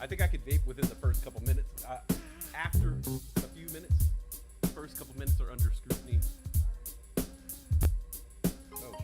I think I could vape within the first couple minutes. After a few minutes, the first couple minutes are under scrutiny. Oh.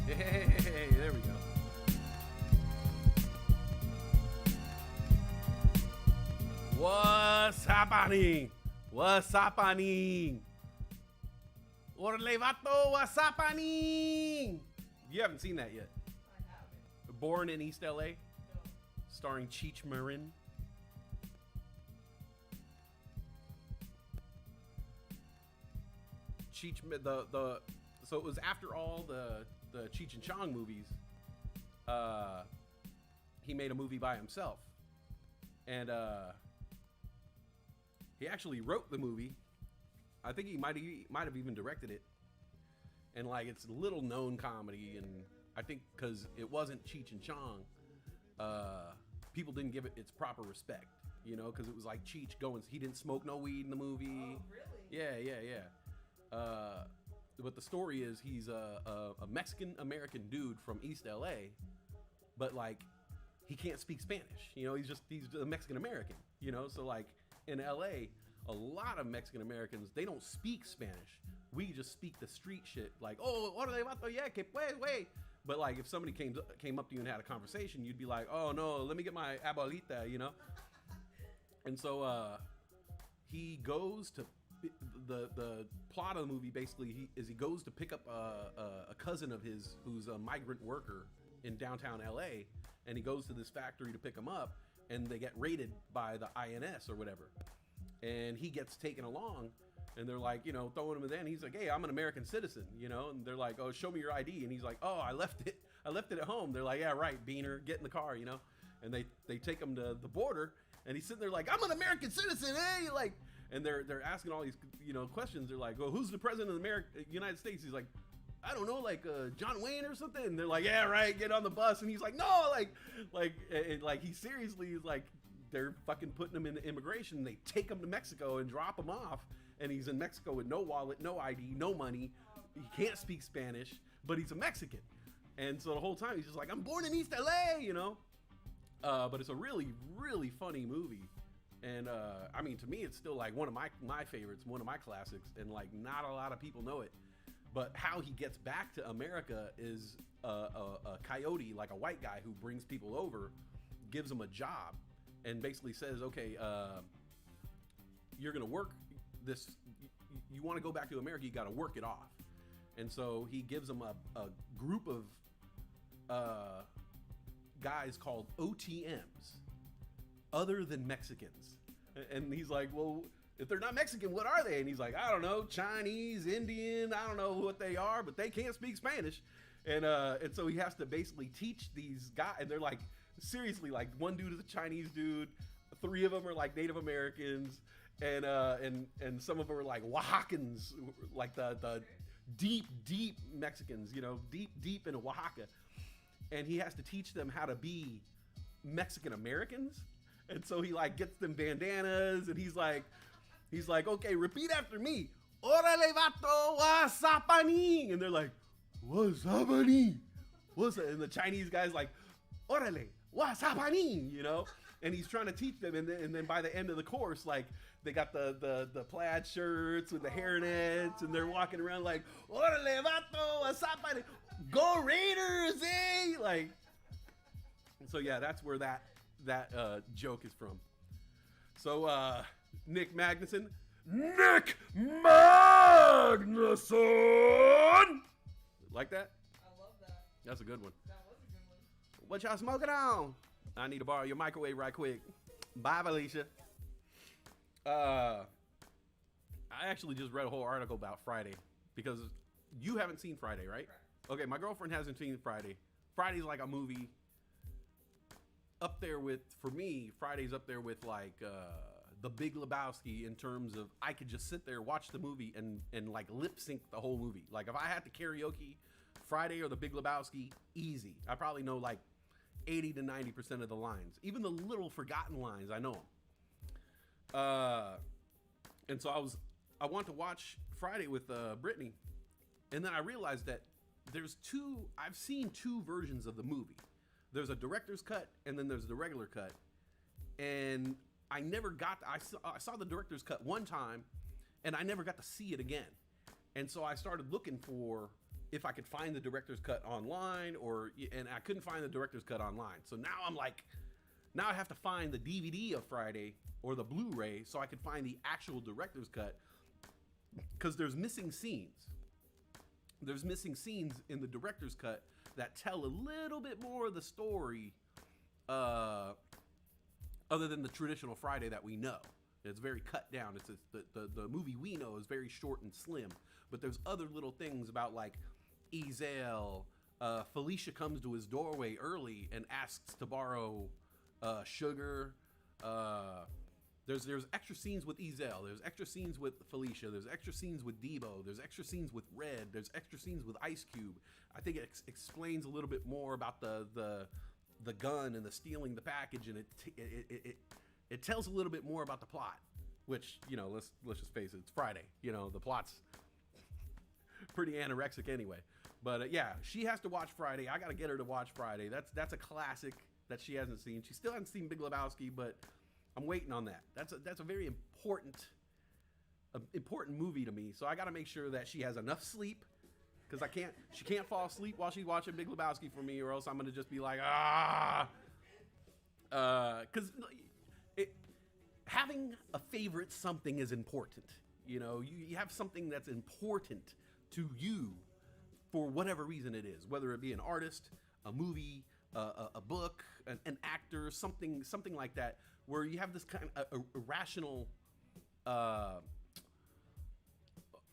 Hey, there we go. What's happening? What's happening? Orle vato, what's happening? You haven't seen that yet. I haven't. Born in East LA, No. starring Cheech Marin. Cheech, so it was after all the Cheech and Chong movies. He made a movie by himself, and he actually wrote the movie. I think he might have even directed it. And like, it's a little known comedy, and I think because it wasn't Cheech and Chong, people didn't give it its proper respect, you know, because it was like Cheech going, he didn't smoke no weed in the movie. Oh, really? Yeah. But the story is he's a Mexican American dude from East LA, but like, he can't speak Spanish, you know, he's a Mexican American, you know, so like in LA, a lot of Mexican Americans, they don't speak Spanish. We just speak the street shit, like, oh, orale vato, yeah, que pues, wey. But like, if somebody came up to you and had a conversation, you'd be like, oh no, let me get my abuelita, you know? And so he goes to, the plot of the movie basically he goes to pick up a cousin of his who's a migrant worker in downtown LA, and he goes to this factory to pick him up, and they get raided by the INS or whatever, and he gets taken along, and they're like, you know, throwing him in there, and he's like, hey, I'm an American citizen, you know, and they're like, oh, show me your ID, and he's like, oh, I left it at home. They're like, yeah, right, Beaner, get in the car, you know, and they take him to the border, and he's sitting there like, I'm an American citizen, hey, like, and they're asking all these, you know, questions. They're like, well, who's the president of the United States? He's like, I don't know, like John Wayne or something. And they're like, yeah, right, get on the bus. And he's like, no, like he seriously is like, they're fucking putting him into immigration. And they take him to Mexico and drop him off. And he's in Mexico with no wallet, no ID, no money. He can't speak Spanish, but he's a Mexican. And so the whole time he's just like, I'm born in East LA, you know. But it's a really, really funny movie. And I mean, to me, it's still like one of my favorites, one of my classics, and like not a lot of people know it. But how he gets back to America is a coyote, like a white guy who brings people over, gives them a job, and basically says, okay, you're gonna work this. You want to go back to America, you got to work it off. And so he gives them a group of guys called OTMs. Other than Mexicans. And he's like, well, if they're not Mexican, what are they? And he's like, I don't know, Chinese, Indian, I don't know what they are, but they can't speak Spanish. And so he has to basically teach these guys, and they're like, seriously, like one dude is a Chinese dude, three of them are like Native Americans, and some of them are like Oaxacans, like the deep Mexicans, you know, deep in Oaxaca. And he has to teach them how to be Mexican Americans. And so he like gets them bandanas, and he's like, okay, repeat after me. Orale vato, what's happening? And they're like, what's happening? And the Chinese guy's like, orale, what's happening? You know? And he's trying to teach them, and then by the end of the course, like, they got the plaid shirts with the hairnets, and they're walking around like, orale vato, what's happening? Go Raiders, eh? Like, so yeah, that's where that joke is from. So Nick Magnuson, Like that? I love that. That's a good one. That was a good one. What y'all smoking on? I need to borrow your microwave right quick. Bye, Felicia. I actually just read a whole article about Friday because you haven't seen Friday, right? Correct. Okay, my girlfriend hasn't seen Friday. Friday's like a movie up there with, for me, Friday's up there with like The Big Lebowski in terms of I could just sit there, watch the movie and like lip sync the whole movie. Like if I had to karaoke Friday or The Big Lebowski, easy. I probably know like 80 to 90% of the lines. Even the little forgotten lines, I know them. And so I want to watch Friday with Brittany. And then I realized that I've seen two versions of the movie. There's a director's cut and then there's the regular cut. And I saw the director's cut one time and I never got to see it again. And so I started looking for if I could find the director's cut online and I couldn't find the director's cut online. So now now I have to find the DVD of Friday or the Blu-ray so I could find the actual director's cut because there's missing scenes. There's missing scenes in the director's cut that tell a little bit more of the story other than the traditional Friday that we know. It's very cut down. The movie we know is very short and slim, but there's other little things about like Ezel. Felicia comes to his doorway early and asks to borrow sugar. There's extra scenes with Ezel. There's extra scenes with Felicia. There's extra scenes with Debo. There's extra scenes with Red. There's extra scenes with Ice Cube. I think it explains a little bit more about the gun and the stealing the package, and it tells a little bit more about the plot. Which, you know, let's just face it, it's Friday. You know, the plot's pretty anorexic anyway. But yeah, she has to watch Friday. I gotta get her to watch Friday. That's a classic that she hasn't seen. She still hasn't seen Big Lebowski, but I'm waiting on that. That's a very important movie to me. So I got to make sure that she has enough sleep because she can't fall asleep while she's watching Big Lebowski for me, or else I'm gonna just be like because having a favorite something is important. You know, you have something that's important to you for whatever reason it is, whether it be an artist, a movie, a book, an actor, something like that, where you have this kind of irrational,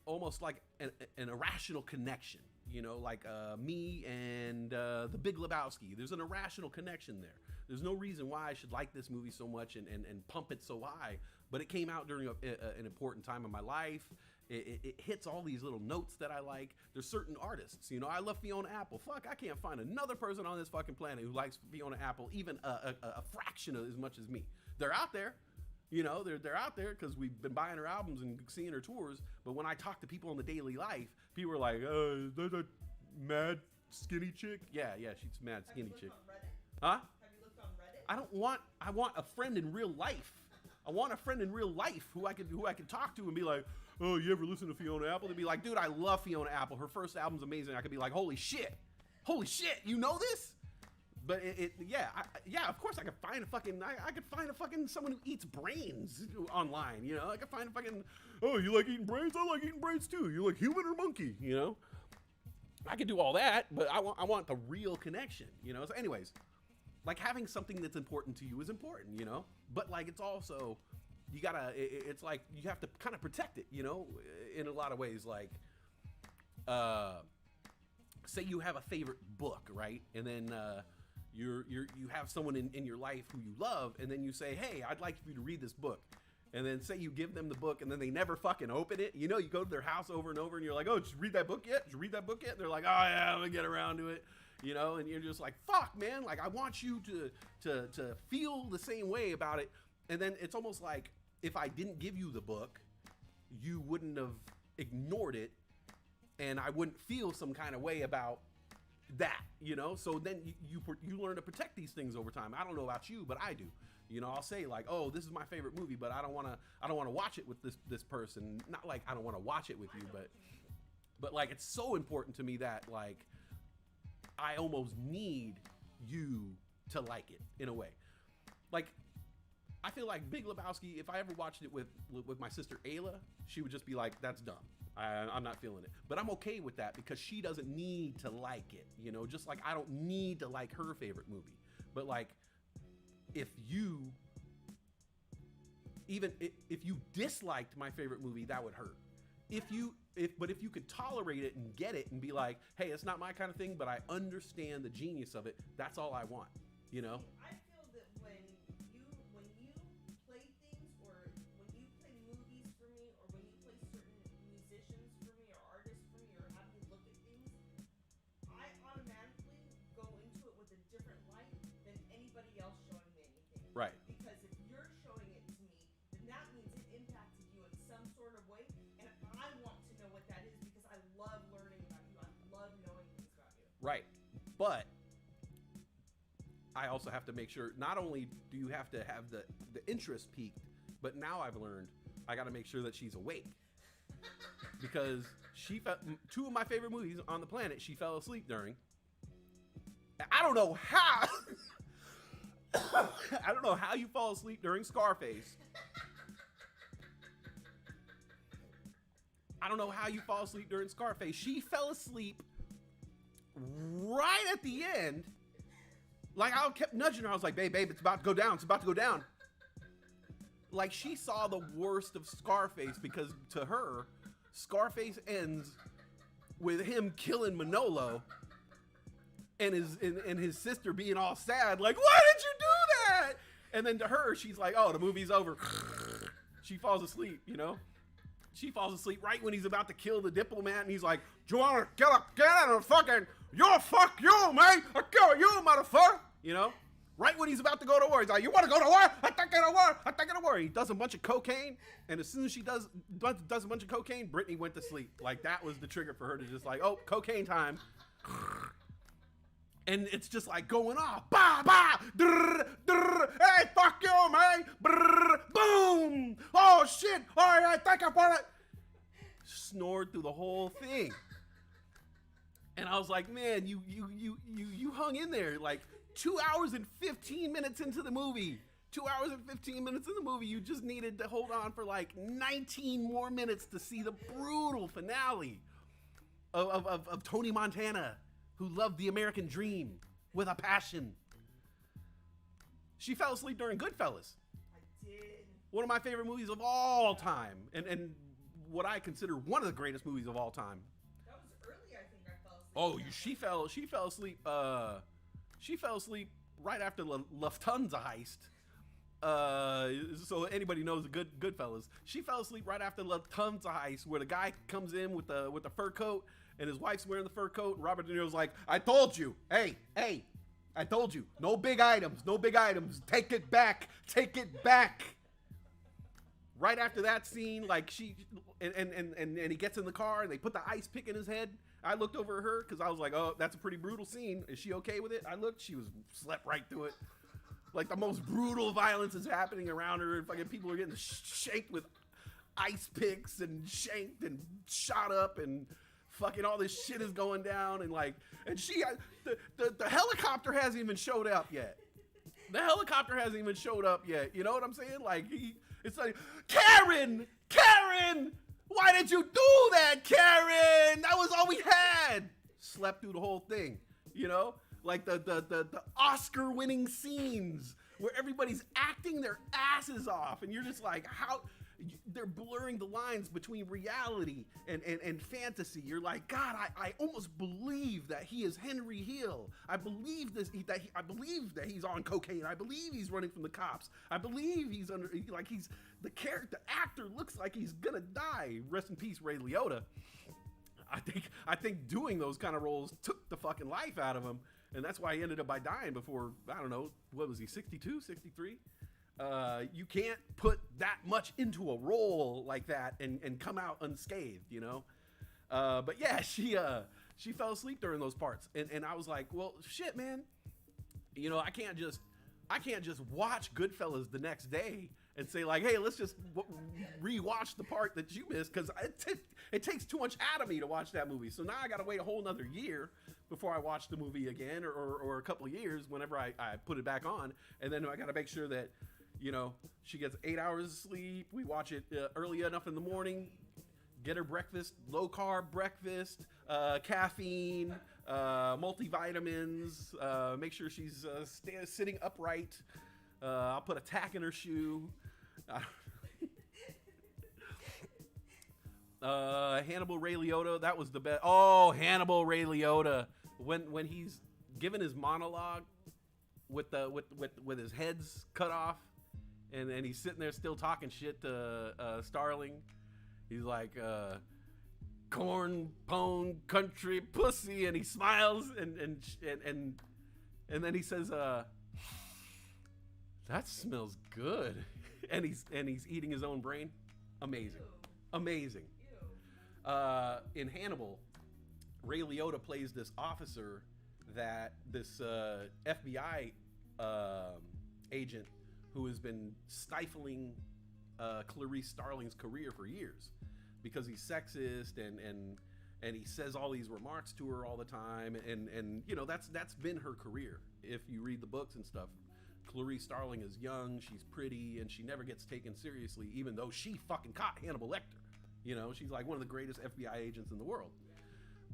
almost like an irrational connection, you know, like me and the Big Lebowski. There's an irrational connection there. There's no reason why I should like this movie so much and pump it so high, but it came out during an important time in my life. It hits all these little notes that I like. There's certain artists, you know, I love Fiona Apple. Fuck, I can't find another person on this fucking planet who likes Fiona Apple even a fraction of as much as me. They're out there, you know, they're out there because we've been buying her albums and seeing her tours. But when I talk to people in the daily life, people are like, is that a mad skinny chick? Yeah, she's mad skinny chick. Huh? Have you looked on Reddit? I want a friend in real life. I want a friend in real life who I could talk to and be like, oh, you ever listen to Fiona Apple? They'd be like, dude, I love Fiona Apple. Her first album's amazing. I could be like, holy shit, you know this? But of course I could find a fucking someone who eats brains online, you know? I could find a fucking, oh, you like eating brains? I like eating brains too. You like human or monkey, you know? I could do all that, but I want the real connection, you know? So anyways, like having something that's important to you is important, you know? But like it's also, it's like you have to kind of protect it, you know, in a lot of ways. Like, say you have a favorite book, right? And then you have someone in your life who you love, and then you say, hey, I'd like for you to read this book. And then say you give them the book, and then they never fucking open it. You know, you go to their house over and over, and you're like, oh, did you read that book yet? Did you read that book yet? And they're like, oh yeah, I'm gonna get around to it. You know, and you're just like, fuck, man. Like, I want you to feel the same way about it. And then it's almost like if I didn't give you the book, you wouldn't have ignored it, and I wouldn't feel some kind of way about that, you know? So then you learn to protect these things over time. I don't know about you, but I do. You know, I'll say like, oh, this is my favorite movie, but I don't want to watch it with this person. Not like I don't want to watch it with you, but like it's so important to me that like I almost need you to like it in a way. Like I feel like Big Lebowski, if I ever watched it with my sister Ayla, she would just be like, that's dumb. I'm not feeling it. But I'm okay with that because she doesn't need to like it. You know, just like I don't need to like her favorite movie. But like, if you disliked my favorite movie, that would hurt. But if you could tolerate it and get it and be like, hey, it's not my kind of thing, but I understand the genius of it, that's all I want. You know? I feel that when you play things, or when you play movies for me, or when you play certain musicians for me, or artists for me, or have me look at things, I automatically go into it with a different light than anybody else showing me anything. Right. Because if you're showing it to me, then that means it impacted you in some sort of way, and I want to know what that is because I love learning about you. I love knowing things about you. Right. But I also have to make sure, not only do you have to have the interest peaked, but now I've learned I got to make sure that she's awake. Because two of my favorite movies on the planet, she fell asleep during. I don't know how. I don't know how you fall asleep during Scarface. I don't know how you fall asleep during Scarface. She fell asleep right at the end. Like, I kept nudging her. I was like, babe, it's about to go down. It's about to go down. Like, she saw the worst of Scarface because to her, Scarface ends with him killing Manolo and his sister being all sad. Like, why did you do that? And then to her, she's like, oh, the movie's over. She falls asleep, you know? She falls asleep right when he's about to kill the diplomat, and he's like, do you want to get out of fucking, fuck you, man. I'll kill you, motherfucker. You know? Right when he's about to go to war, he's like, you want to go to war? I think in a war. I think in a war. He does a bunch of cocaine, and as soon as she does a bunch of cocaine, Brittany went to sleep. Like, that was the trigger for her to just like, oh, cocaine time. And it's just like going off. Bah, bah, drrr, drrr. Hey, fuck you, man. Brrr, boom. Oh, shit. All right, thank you for it. Snored through the whole thing. And I was like, man, you hung in there. Like, 2 hours and 15 minutes into the movie. 2 hours and 15 minutes in the movie. You just needed to hold on for like 19 more minutes to see the brutal finale of Tony Montana, who loved the American dream with a passion. She fell asleep during Goodfellas. I did. One of my favorite movies of all time. And what I consider one of the greatest movies of all time. That was early, I think I fell asleep. Oh, she fell asleep. She fell asleep right after the Lufthansa heist. So anybody knows the Goodfellas. She fell asleep right after the Lufthansa heist, where the guy comes in with the fur coat, and his wife's wearing the fur coat, and Robert De Niro's like, I told you. Hey, I told you. No big items. Take it back. Right after that scene, like she and he gets in the car and they put the ice pick in his head. I looked over at her because I was like, oh, that's a pretty brutal scene. Is she okay with it? I looked, she slept right through it. Like, the most brutal violence is happening around her, and fucking people are getting shanked with ice picks and shanked and shot up, and fucking all this shit is going down, and like, and the helicopter hasn't even showed up yet. The helicopter hasn't even showed up yet. You know what I'm saying? Like, it's like, Karen, why did you do that, Karen? That was all we had. Slept through the whole thing, you know? Like the Oscar-winning scenes where everybody's acting their asses off, and you're just like, how they're blurring the lines between reality and fantasy. You're like, God, I almost believe that he is Henry Hill. I believe I believe that he's on cocaine. I believe he's running from the cops. I believe he's the actor looks like he's gonna die. Rest in peace, Ray Liotta. I think doing those kind of roles took the fucking life out of him. And that's why he ended up by dying before, I don't know, what was he, 62, 63? You can't put that much into a role like that and come out unscathed, you know? But yeah, she fell asleep during those parts. And I was like, well, shit, man. You know, I can't just watch Goodfellas the next day and say like, hey, let's just rewatch the part that you missed, because it takes too much out of me to watch that movie. So now I got to wait a whole nother year before I watch the movie again, or a couple of years whenever I put it back on. And then I got to make sure that, You know, she gets 8 hours of sleep. We watch it early enough in the morning. Get her breakfast, low carb breakfast, caffeine, multivitamins. Make sure she's sitting upright. I'll put a tack in her shoe. Hannibal Ray Liotta, that was the best. Oh, Hannibal Ray Liotta, when he's giving his monologue with his heads cut off, and he's sitting there still talking shit to Starling. He's like, corn pone country pussy, and he smiles and then he says, that smells good, and he's eating his own brain. Amazing. In Hannibal, Ray Liotta plays this officer that this FBI agent who has been stifling Clarice Starling's career for years because he's sexist and he says all these remarks to her all the time, and you know that's been her career. If you read the books and stuff, Clarice Starling is young, she's pretty, and she never gets taken seriously, even though she fucking caught Hannibal Lecter. You know, she's like one of the greatest FBI agents in the world.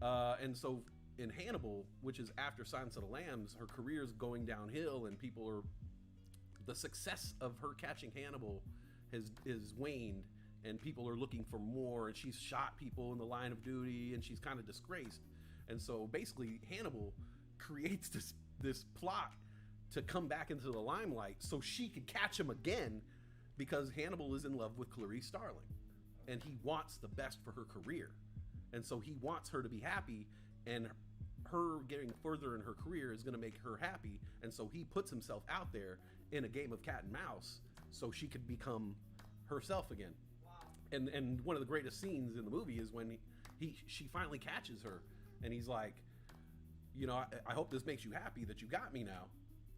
And so in Hannibal, which is after Silence of the Lambs, her career is going downhill, and the success of her catching Hannibal is waned, and people are looking for more, and she's shot people in the line of duty, and she's kind of disgraced. And so basically Hannibal creates this plot to come back into the limelight so she could catch him again, because Hannibal is in love with Clarice Starling and he wants the best for her career. And so he wants her to be happy, and her getting further in her career is going to make her happy. And so he puts himself out there in a game of cat and mouse so she could become herself again. Wow. And one of the greatest scenes in the movie is when she finally catches her, and he's like, you know, I hope this makes you happy that you got me now.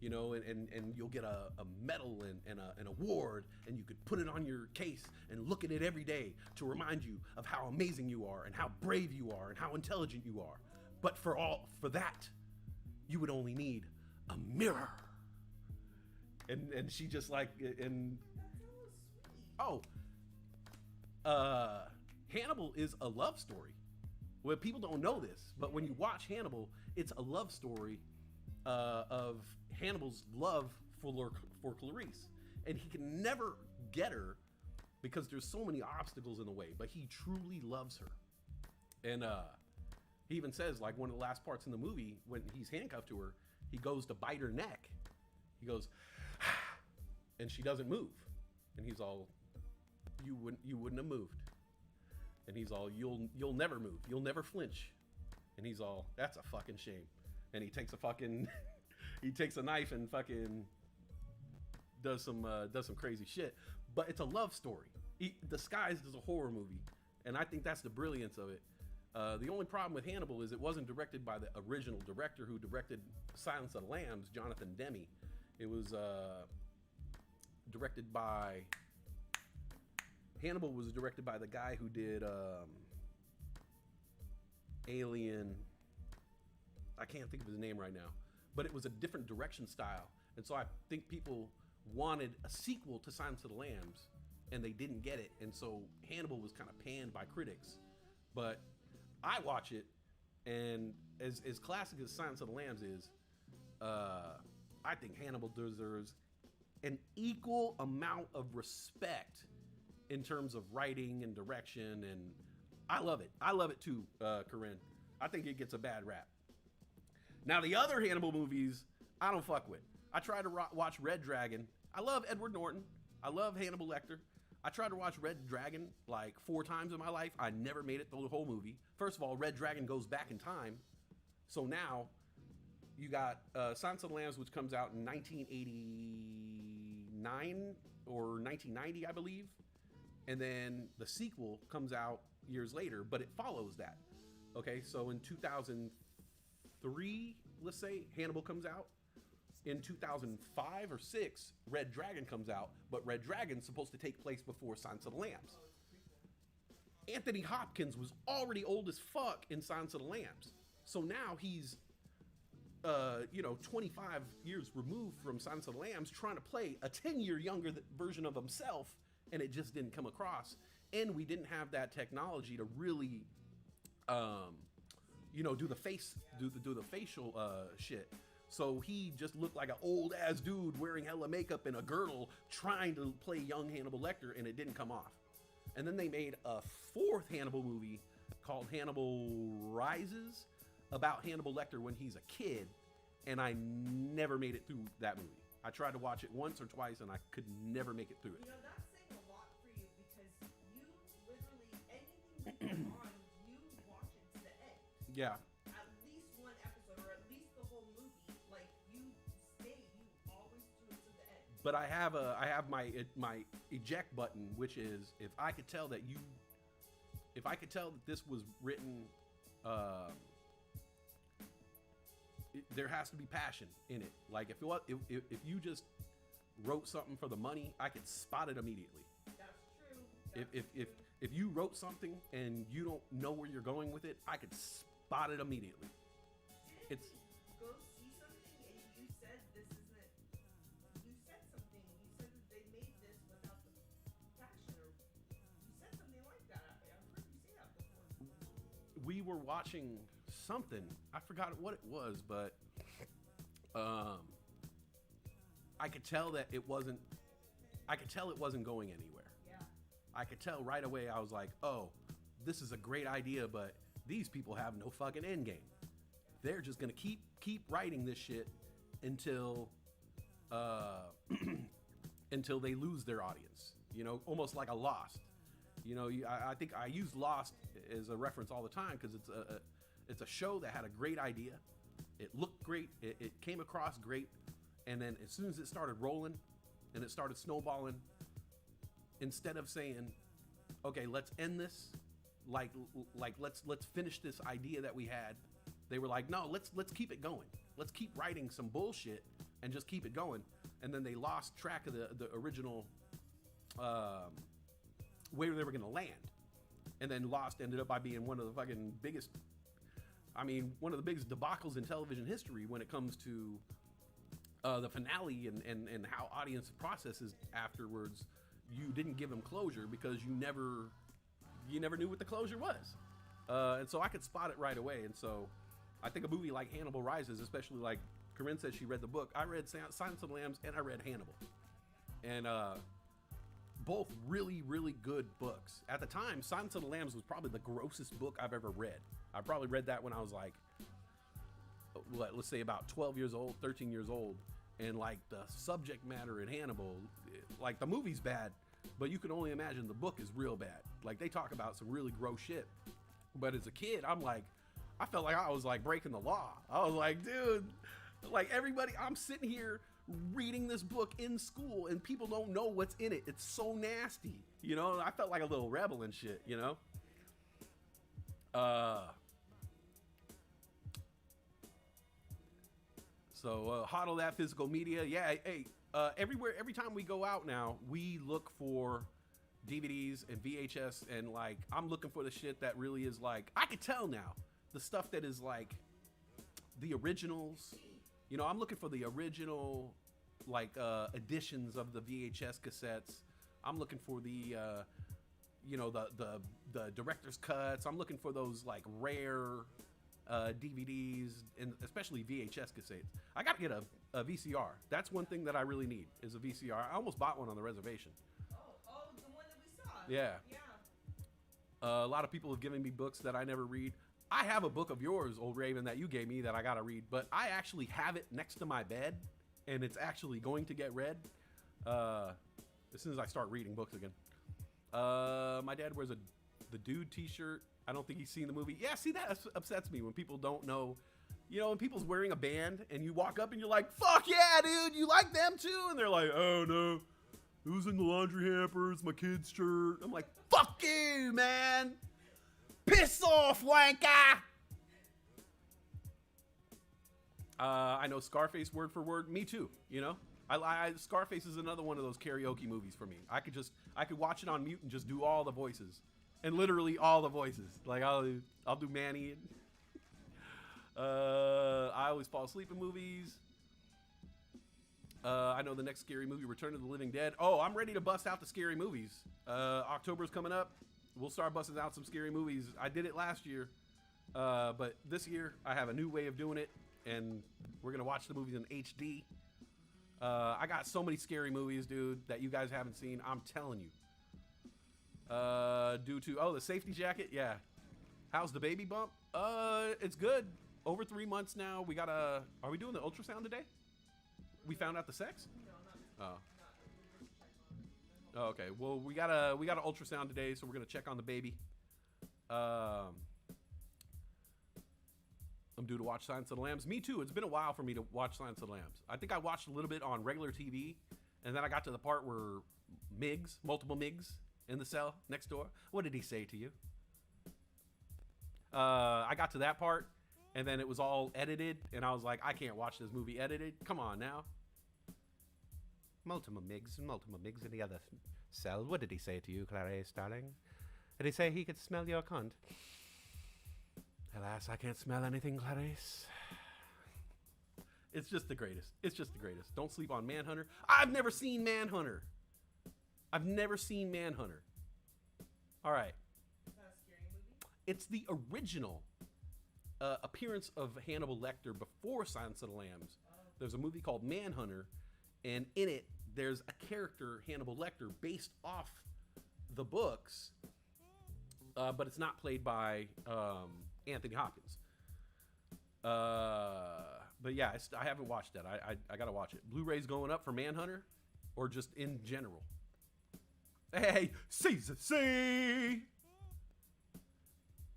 You know, and you'll get a medal and an award, and you could put it on your case and look at it every day to remind you of how amazing you are and how brave you are and how intelligent you are. But for that, you would only need a mirror. And she just like, and Hannibal is a love story. Well, people don't know this, but when you watch Hannibal, it's a love story of Hannibal's love for Clarice, and he can never get her because there's so many obstacles in the way, but he truly loves her. And he even says, like, one of the last parts in the movie when he's handcuffed to her, he goes to bite her neck, he goes and she doesn't move, and he's all, you wouldn't have moved, and he's all, you'll never move, you'll never flinch, and he's all, that's a fucking shame. And he takes he takes a knife and fucking does some crazy shit. But it's a love story disguised as a horror movie, and I think that's the brilliance of it. The only problem with Hannibal is it wasn't directed by the original director who directed Silence of the Lambs, Jonathan Demme. It was directed by Hannibal was directed by the guy who did Alien. I can't think of his name right now, but it was a different direction style. And so I think people wanted a sequel to Silence of the Lambs, and they didn't get it. And so Hannibal was kind of panned by critics. But I watch it, and as classic as Silence of the Lambs is, I think Hannibal deserves an equal amount of respect in terms of writing and direction, and I love it. I love it too, Corinne. I think it gets a bad rap. Now, the other Hannibal movies, I don't fuck with. I tried to watch Red Dragon. I love Edward Norton. I love Hannibal Lecter. I tried to watch Red Dragon like 4 times in my life. I never made it through the whole movie. First of all, Red Dragon goes back in time. So now you got Silence of the Lambs, which comes out in 1989 or 1990, I believe. And then the sequel comes out years later, but it follows that. Okay, so in 2003, let's say, Hannibal comes out. In 2005 or 6, Red Dragon comes out, but Red Dragon's supposed to take place before Silence of the Lambs. Anthony Hopkins was already old as fuck in Silence of the Lambs. So now he's 25 years removed from Silence of the Lambs, trying to play a 10-year younger version of himself, and it just didn't come across. And we didn't have that technology to really, do the facial shit. So he just looked like an old ass dude wearing hella makeup and a girdle, trying to play young Hannibal Lecter, and it didn't come off. And then they made a fourth Hannibal movie called Hannibal Rises, about Hannibal Lecter when he's a kid, and I never made it through that movie. I tried to watch it once or twice, and I could never make it through it. That's saying a lot for you because you literally, anything that's on, you watch it to the end. Yeah. At least one episode, or at least the whole movie. Like, you always do it to the end. But I have my eject button, which is if I could tell that this was written, there has to be passion in it. Like if you just wrote something for the money, I could spot it immediately. That's true. If you wrote something and you don't know where you're going with it, I could spot it immediately. Didn't we go see something and you said this isn't? You said something. You said that they made this without the passion, or you said something like that. I've heard you say that before. We were watching something. I forgot what it was, but I could tell that it wasn't. I could tell it wasn't going anywhere. Yeah. I could tell right away. I was like, "Oh, this is a great idea, but these people have no fucking end game. They're just gonna keep writing this shit until until they lose their audience. Almost like a Lost. I think I use Lost as a reference all the time because it's a show that had a great idea. It looked great. It came across great. And then as soon as it started rolling and it started snowballing, instead of saying, okay, let's end this, like let's finish this idea that we had, they were like, no, let's keep it going. Let's keep writing some bullshit and just keep it going. And then they lost track of the original where they were going to land. And then Lost ended up by being one of the biggest debacles in television history when it comes to the finale and how audience processes afterwards. You didn't give them closure because you never knew what the closure was. And so I could spot it right away. And so I think a movie like Hannibal Rises, especially like Corinne said she read the book, I read Silence of the Lambs and I read Hannibal. And both really, really good books. At the time, Silence of the Lambs was probably the grossest book I've ever read. I probably read that when I was like, let's say about 12 years old, 13 years old. And like the subject matter in Hannibal, like the movie's bad, but you can only imagine the book is real bad. Like they talk about some really gross shit. But as a kid, I felt like I was like breaking the law. I was like, dude, like everybody, I'm sitting here reading this book in school and people don't know what's in it. It's so nasty. I felt like a little rebel and shit, So hodl that physical media. Yeah, hey, every time we go out now, we look for DVDs and VHS, and like I'm looking for the shit that really is like, I could tell now the stuff that is like the originals. I'm looking for the original like editions of the VHS cassettes. I'm looking for the the director's cuts. I'm looking for those like rare DVDs and especially VHS cassettes. I gotta get a VCR. That's one thing that I really need is a VCR. I almost bought one on the reservation. Oh, the one that we saw. Yeah. Yeah. A lot of people have given me books that I never read. I have a book of yours, Old Raven, that you gave me that I gotta read, but I actually have it next to my bed, and it's actually going to get read as soon as I start reading books again. My dad wears the Dude t-shirt. I don't think he's seen the movie. Yeah, see, that upsets me when people don't know. When people's wearing a band and you walk up and you're like, fuck yeah, dude, you like them too? And they're like, oh no, it was in the laundry hamper, it's my kid's shirt. I'm like, fuck you, man. Piss off, wanker. I know Scarface word for word. Me too, Scarface is another one of those karaoke movies for me. I could watch it on mute and just do all the voices. And literally all the voices. Like I'll do Manny. I always fall asleep in movies. I know the next scary movie, Return of the Living Dead. Oh, I'm ready to bust out the scary movies. October's coming up. We'll start busting out some scary movies. I did it last year, but this year I have a new way of doing it, and we're gonna watch the movies in HD. I got so many scary movies, dude, that you guys haven't seen. I'm telling you. Due to the safety jacket, yeah. How's the baby bump? It's good. Over 3 months now. We got are we doing the ultrasound today? We found out the sex? Oh. Oh, okay. Well, we got an ultrasound today, so we're gonna check on the baby. I'm due to watch Silence of the Lambs. Me too. It's been a while for me to watch Silence of the Lambs. I think I watched a little bit on regular TV, and then I got to the part where multiple Migs in the cell next door. What did he say to you? I got to that part, and then it was all edited, and I was like, I can't watch this movie edited. Come on now. Multiple Migs in the other cell. What did he say to you, Clarice, darling? Did he say he could smell your cunt? Alas, I can't smell anything, Clarice. It's just the greatest. It's just the greatest. Don't sleep on Manhunter. I've never seen Manhunter. All right. Is that a scary movie? It's the original appearance of Hannibal Lecter before Silence of the Lambs. There's a movie called Manhunter, and in it, there's a character, Hannibal Lecter, based off the books, but it's not played by Anthony Hopkins. But yeah, I haven't watched that. I gotta watch it. Blu-ray's going up for Manhunter, or just in general. Hey, Caesar, see.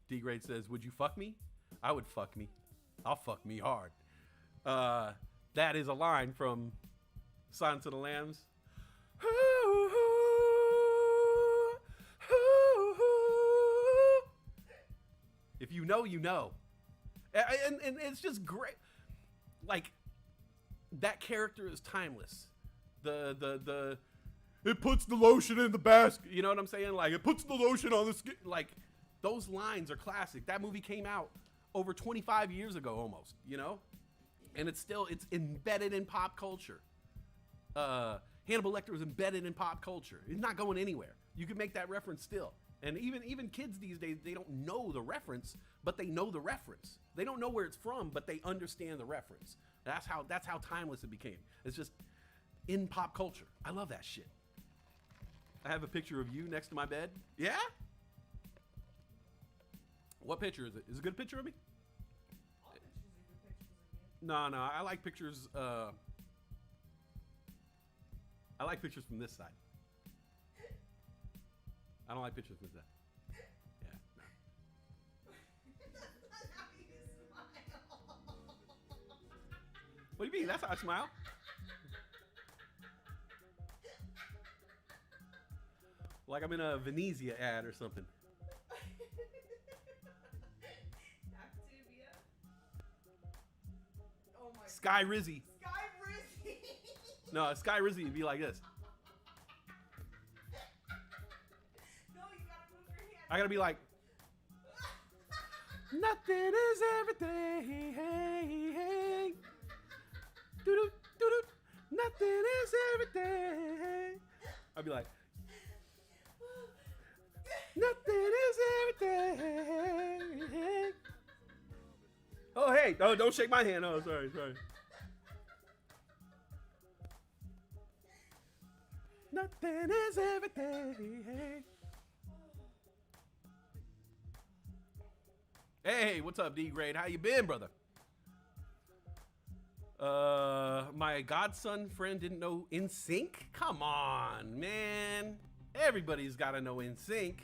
D-Grade says, would you fuck me? I would fuck me. I'll fuck me hard. That is a line from Silence of the Lambs. If you know, you know. And it's just great. Like, that character is timeless. It puts the lotion in the basket. You know what I'm saying? Like, it puts the lotion on the skin. Like, those lines are classic. That movie came out over 25 years ago almost, you know? And it's embedded in pop culture. Hannibal Lecter is embedded in pop culture. It's not going anywhere. You can make that reference still. And even kids these days, they don't know the reference, but they know the reference. They don't know where it's from, but they understand the reference. That's how timeless it became. It's just in pop culture. I love that shit. I have a picture of you next to my bed. Yeah? What picture is it? Is it a good picture of me? All pictures are good pictures of you. No, I like pictures. I like pictures from this side. I don't like pictures from this side. Yeah. No. That's not how you smile. What do you mean? That's how I smile. Like I'm in a Venezia ad or something. Activia. Oh my Sky Rizzy. Sky Rizzy. No, Sky Rizzy would be like this. No, you gotta move your hand. I gotta be like, nothing is everything. Doo-doo, doo-doo. Nothing is everything. I'd be like, nothing is everything. Oh, hey. Oh, don't shake my hand. Oh, sorry. Nothing is everything. Hey, what's up, D-Grade? How you been, brother? My godson friend didn't know NSYNC? Come on, man. Everybody's got to know NSYNC.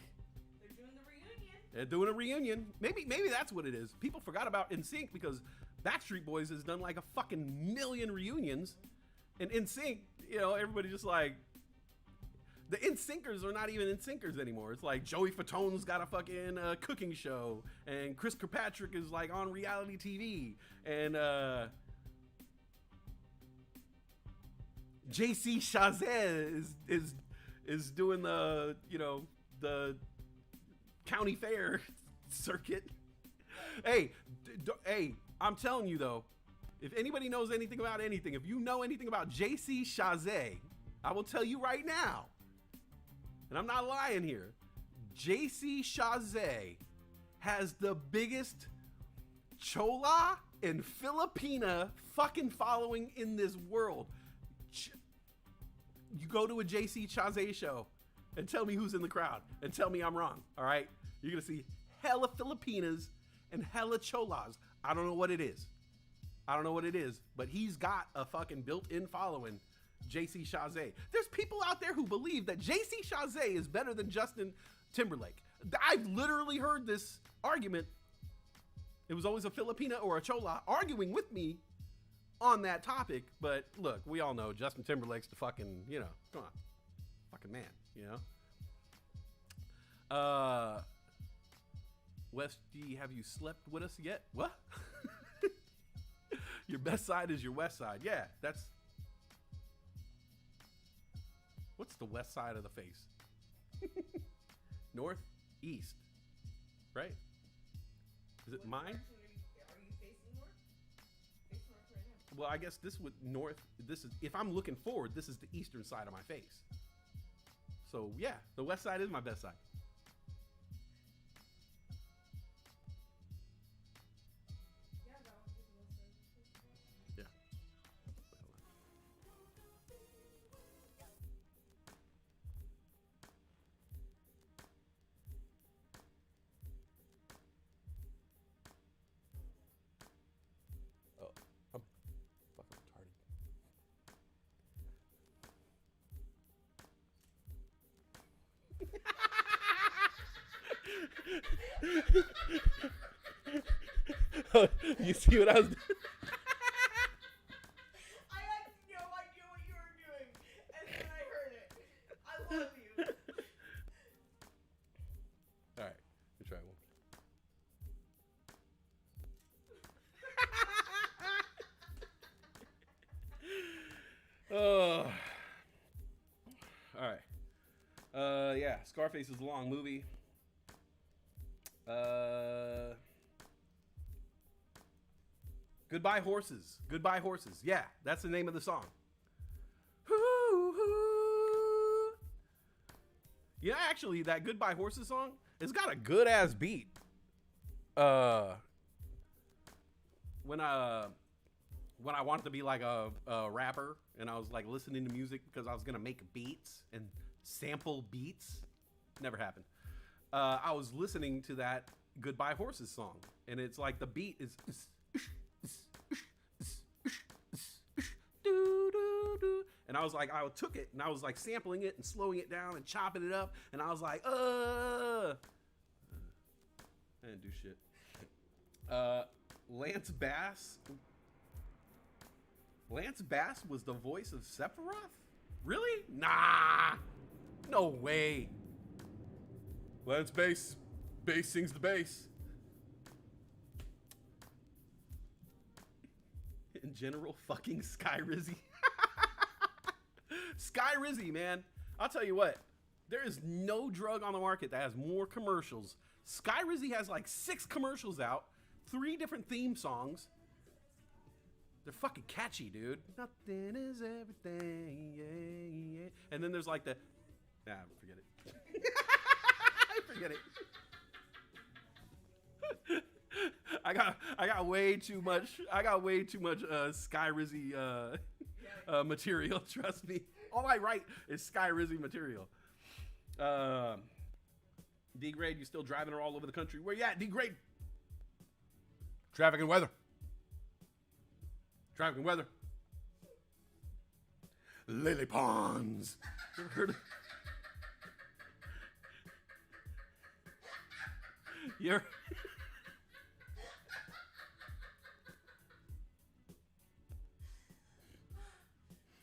They're doing the reunion. They're doing a reunion. Maybe that's what it is. People forgot about NSYNC because Backstreet Boys has done like a fucking million reunions. And NSYNC, you know, everybody just like, the NSYNCers are not even NSYNCers anymore. It's like Joey Fatone's got a fucking cooking show, and Chris Kirkpatrick is like on reality TV, and JC Chazet is doing the, you know, the county fair circuit. Hey, I'm telling you though, if anybody knows anything about anything, if you know anything about JC Chasez, I will tell you right now, and I'm not lying here, JC Chasez has the biggest Chola and Filipina fucking following in this world. You go to a JC Chasez show and tell me who's in the crowd and tell me I'm wrong, all right? You're going to see hella Filipinas and hella Cholas. I don't know what it is. But he's got a fucking built-in following, JC Chasez. There's people out there who believe that JC Chasez is better than Justin Timberlake. I've literally heard this argument. It was always a Filipina or a Chola arguing with me on that topic. But look, we all know Justin Timberlake's the fucking, come on, fucking man, West D, have you slept with us yet? What? Your best side is your west side. Yeah, what's the west side of the face? North, east, right? Is it mine? Are you facing north? Face north right now. Well, I guess this would north. This is, if I'm looking forward, this is the eastern side of my face. So yeah, the west side is my best side. Yeah, that would be the most sensitive. Yeah. Oh, I'm fucking retarded. You see what I was doing? I had no idea what you were doing, and then I heard it. I love you. All right, let me try one. Oh, all right. Yeah, Scarface is a long movie. Goodbye Horses. Goodbye Horses. Yeah, that's the name of the song. Yeah, actually, that Goodbye Horses song, it's got a good ass beat. When I wanted to be like a rapper and I was like listening to music because I was gonna make beats and sample beats, never happened. I was listening to that Goodbye Horses song, and it's like the beat is and I was like, I took it and I was like sampling it and slowing it down and chopping it up, and I was like, I didn't do shit. Lance Bass was the voice of Sephiroth? Really? Nah, no way. Lance Bass sings the bass. In general, fucking Sky Rizzy. Sky Rizzy, man. I'll tell you what. There is no drug on the market that has more commercials. Sky Rizzy has like 6 commercials out, 3 different theme songs. They're fucking catchy, dude. Nothing is everything, yeah, yeah. And then there's like the... Nah, forget it. Forget it. I got way too much Sky Rizzy material. Trust me. All I write is Sky Rizzy material. D-Grade, you still driving her all over the country? Where you at, D-Grade? Traffic and weather. Traffic and weather. Lily Ponds. You ever heard of... You're...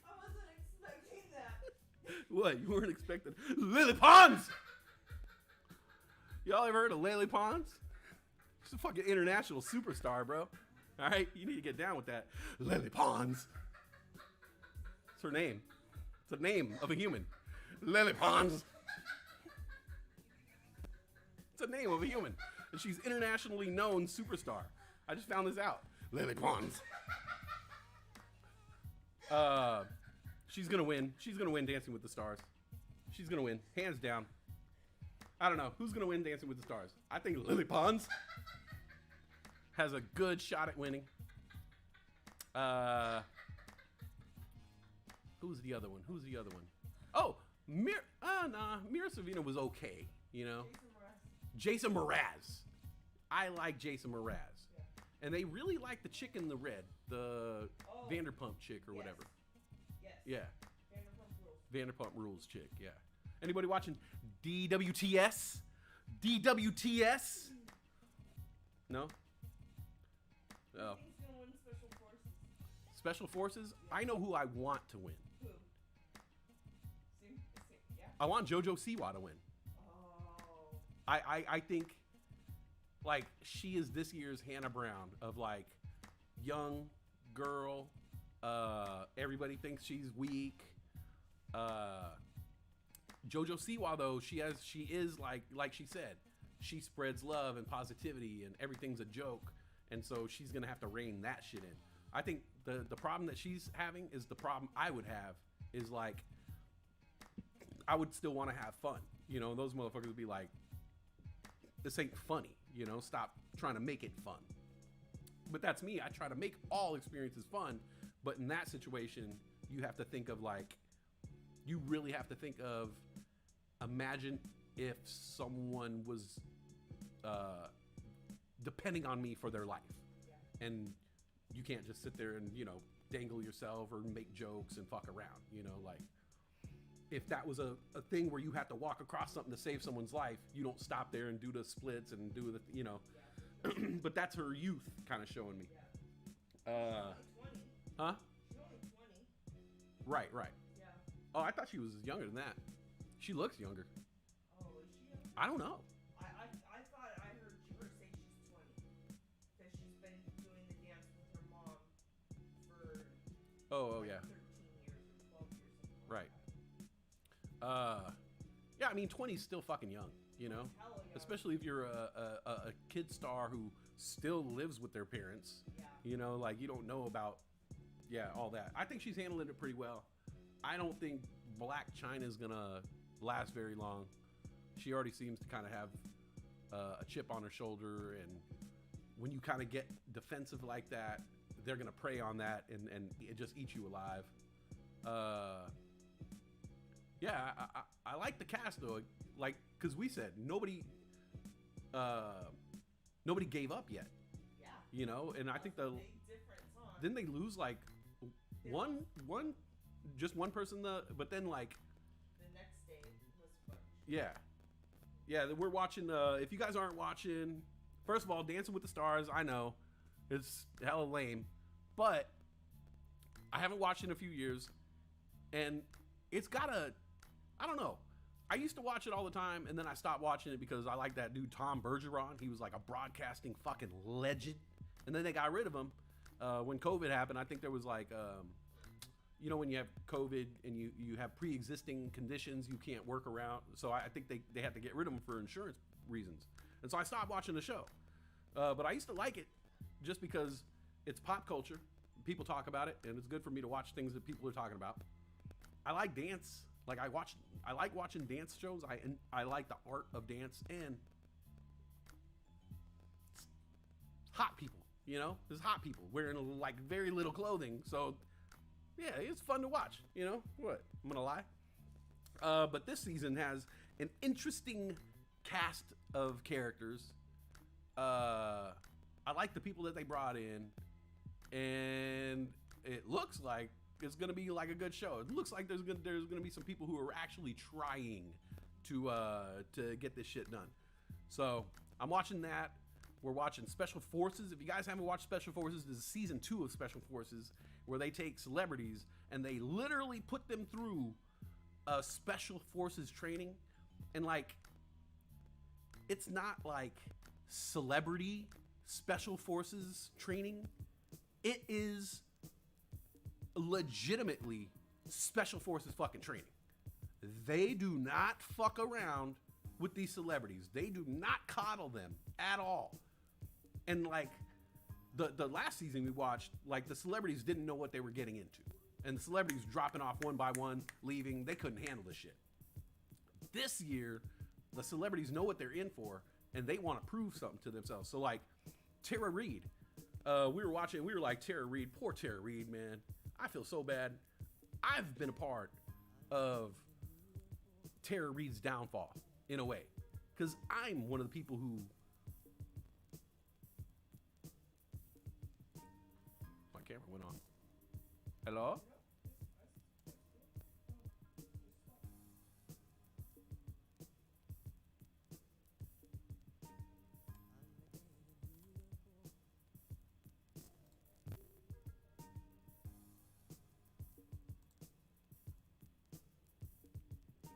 I wasn't expecting that. What? You weren't expecting Lily Ponds? Y'all ever heard of Lily Ponds? She's a fucking international superstar, bro. All right, you need to get down with that. Lily Ponds. It's her name. It's the name of a human. Lily Ponds. It's the name of a human. And she's internationally known superstar. I just found this out. Lily Pons. She's gonna win. She's gonna win Dancing with the Stars. She's gonna win, hands down. I don't know who's gonna win Dancing with the Stars. I think Lily Pons has a good shot at winning. Who's the other one? Oh, Mira Sorvino was okay, you know. Jason Mraz. I like Jason Mraz. Yeah. And they really like the chick in the red, the Vanderpump chick or whatever. Yes. Yeah. Vanderpump Rules. Vanderpump Rules chick, yeah. Anybody watching DWTS? DWTS? No? Oh. Who's gonna win Special Forces? Special Forces? I know who I want to win. Who? Yeah. I want JoJo Siwa to win. Oh. I think, like, she is this year's Hannah Brown of, like, young girl. Everybody thinks she's weak. JoJo Siwa, though, she is like she said, she spreads love and positivity and everything's a joke. And so she's going to have to rein that shit in. I think the problem that she's having is the problem I would have is, like, I would still want to have fun. You know, those motherfuckers would be like, this ain't funny, you know, stop trying to make it fun. But that's me. I try to make all experiences fun. But in that situation, you have to think of, like, you really have to think of, imagine if someone was depending on me for their life. Yeah. And you can't just sit there and, you know, dangle yourself or make jokes and fuck around, you know, like, if that was a thing where you have to walk across something to save someone's life, you don't stop there and do the splits and do the, you know. Yeah. But that's her youth kind of showing me. Yeah. She's only 20. Huh? She's only 20. Right. Yeah. Oh, I thought she was younger than that. She looks younger. Oh, is she? I don't know. I thought I heard her say she's 20 because she's been doing the dance with her mom for Oh, like yeah. 13 years or 12 years. Something Right. Like that. Yeah, I mean, 20 is still fucking young, you know? Hell yeah. Especially if you're a kid star who still lives with their parents. Yeah. You know, like, you don't know about, all that. I think she's handling it pretty well. I don't think Black China's gonna last very long. She already seems to kind of have a chip on her shoulder, and when you kind of get defensive like that, they're gonna prey on that and it just eat you alive. I like the cast though, like, because we said nobody gave up yet, Yeah. you know, and I think That's a big difference, huh? didn't they lose like just one person, but then, like, The next day was fun. yeah, we're watching. If you guys aren't watching, first of all, Dancing with the Stars, I know it's hella lame, but I haven't watched it in a few years, and it's got I don't know. I used to watch it all the time, and then I stopped watching it because I like that dude Tom Bergeron. He was like a broadcasting fucking legend, and then they got rid of him when COVID happened. I think there was like, you know, when you have COVID and you have pre-existing conditions you can't work around. So I think they had to get rid of him for insurance reasons. And so I stopped watching the show. But I used to like it just because it's pop culture. People talk about it, and it's good for me to watch things that people are talking about. I like dance. Like, I like watching dance shows. I like the art of dance, and it's hot people, you know? There's hot people wearing, like, very little clothing. So, yeah, it's fun to watch, you know? What? I'm gonna lie. But this season has an interesting cast of characters. I like the people that they brought in, and it looks like it's gonna be like a good show. It looks like there's gonna be some people who are actually trying to get this shit done. So I'm watching that. We're watching Special Forces. If you guys haven't watched Special Forces, this is season 2 of Special Forces, where they take celebrities and they literally put them through a Special Forces training. And, like, it's not like celebrity Special Forces training. It is legitimately Special Forces fucking training. They do not fuck around with these celebrities. They do not coddle them at all. And, like, the last season we watched, like the celebrities didn't know what they were getting into, and the celebrities dropping off one by one, leaving. They couldn't handle this shit. This year, the celebrities know what they're in for, and they want to prove something to themselves. So like Tara Reid, we were watching. We were like, Tara Reid, poor Tara Reid, man. I feel so bad. I've been a part of Tara Reid's downfall in a way, because I'm one of the people who. My camera went on. Hello?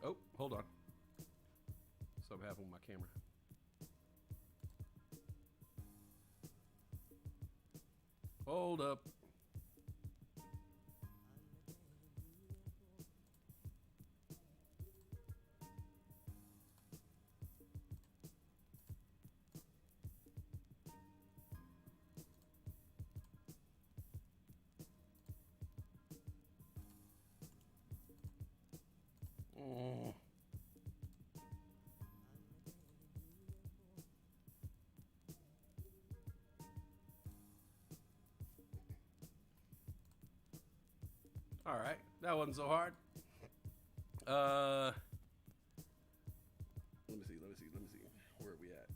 Oh, hold on. Something happened with my camera. Hold up. Oh. All right, that wasn't so hard. Let me see. Where are we at?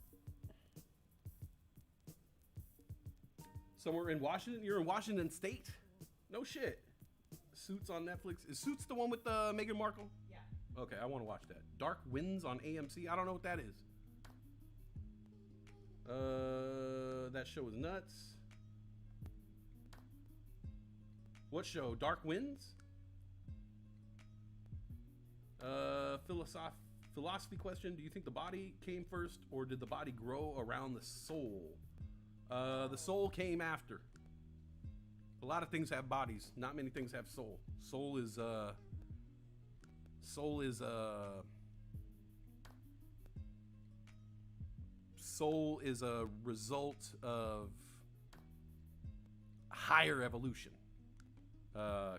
Somewhere in Washington? You're in Washington State? No shit. Suits on Netflix. Is Suits the one with Meghan Markle? Yeah. Okay, I want to watch that. Dark Winds on AMC. I don't know what that is. That show is nuts. What show? Dark Winds? Philosophy question. Do you think the body came first, or did the body grow around the soul? The soul came after. A lot of things have bodies. Not many things have soul. Soul is a result of higher evolution.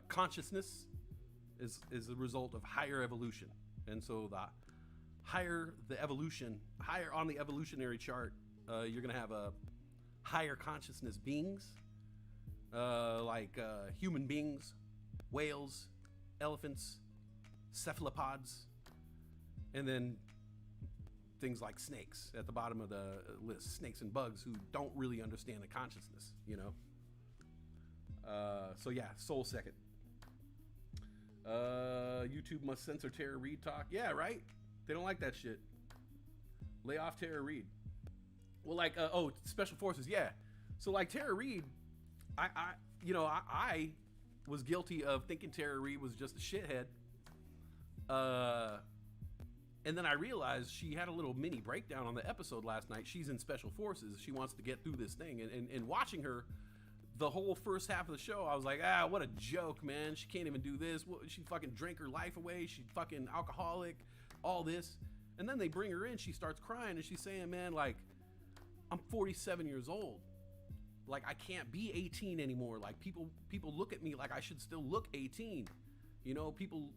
Consciousness is a result of higher evolution, and so the higher the evolution, higher on the evolutionary chart, you're gonna have a higher consciousness beings, like human beings, whales, elephants, cephalopods, and then things like snakes at the bottom of the list, snakes and bugs who don't really understand the consciousness, you know. So yeah, soul second. YouTube must censor Tara Reid talk. Yeah, right? They don't like that shit. Lay off Tara Reid. Well, like, special forces, yeah. So like Tara Reid, I was guilty of thinking Tara Reid was just a shithead. And then I realized she had a little mini breakdown on the episode last night. She's in special forces. She wants to get through this thing. And watching her, the whole first half of the show, I was like, what a joke, man. She can't even do this. She fucking drank her life away. She's fucking alcoholic, all this. And then they bring her in. She starts crying and she's saying, man, like, I'm 47 years old. Like, I can't be 18 anymore. Like, people look at me like I should still look 18. You know, people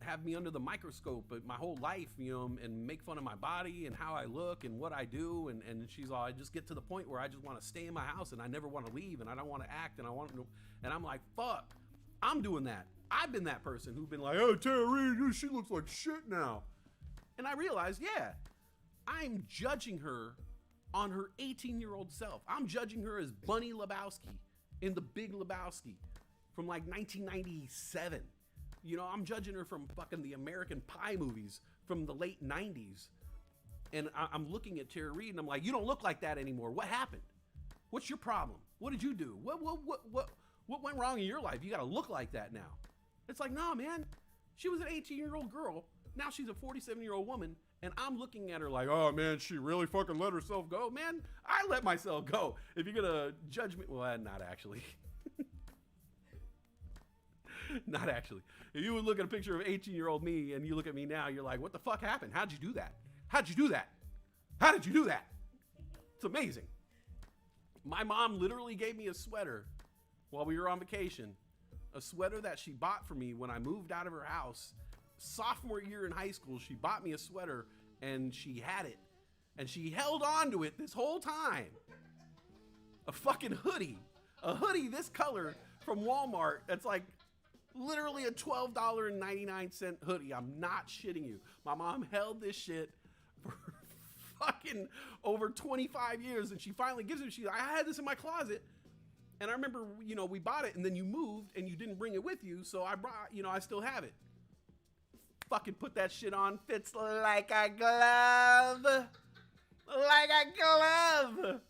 have me under the microscope but my whole life, you know, and make fun of my body and how I look and what I do. And she's all, I just get to the point where I just want to stay in my house and I never want to leave and I don't want to act and I want to, and I'm like, fuck, I'm doing that. I've been that person who's been like, oh, Tara Reid, she looks like shit now. And I realized, yeah, I'm judging her on her 18-year-old self. I'm judging her as Bunny Lebowski in The Big Lebowski from like 1997. You know, I'm judging her from fucking the American Pie movies from the late 90s. And I'm looking at Tara Reid and I'm like, you don't look like that anymore. What happened? What's your problem? What did you do? What went wrong in your life? You got to look like that now. It's like, nah, man. She was an 18-year-old girl. Now she's a 47-year-old woman. And I'm looking at her like, oh, man, she really fucking let herself go? Man, I let myself go. If you're going to judge me, well, not actually. Not actually. If you would look at a picture of 18-year-old me and you look at me now, you're like, what the fuck happened? How'd you do that? How'd you do that? How did you do that? It's amazing. My mom literally gave me a sweater while we were on vacation. A sweater that she bought for me when I moved out of her house. Sophomore year in high school, she bought me a sweater and she had it. And she held on to it this whole time. A fucking hoodie. A hoodie this color from Walmart that's like literally a $12.99 hoodie. I'm not shitting you. My mom held this shit for fucking over 25 years and she finally gives it. I had this in my closet. And I remember, you know, we bought it and then you moved and you didn't bring it with you. So I brought, you know, I still have it. Fucking put that shit on. Fits like a glove. Like a glove.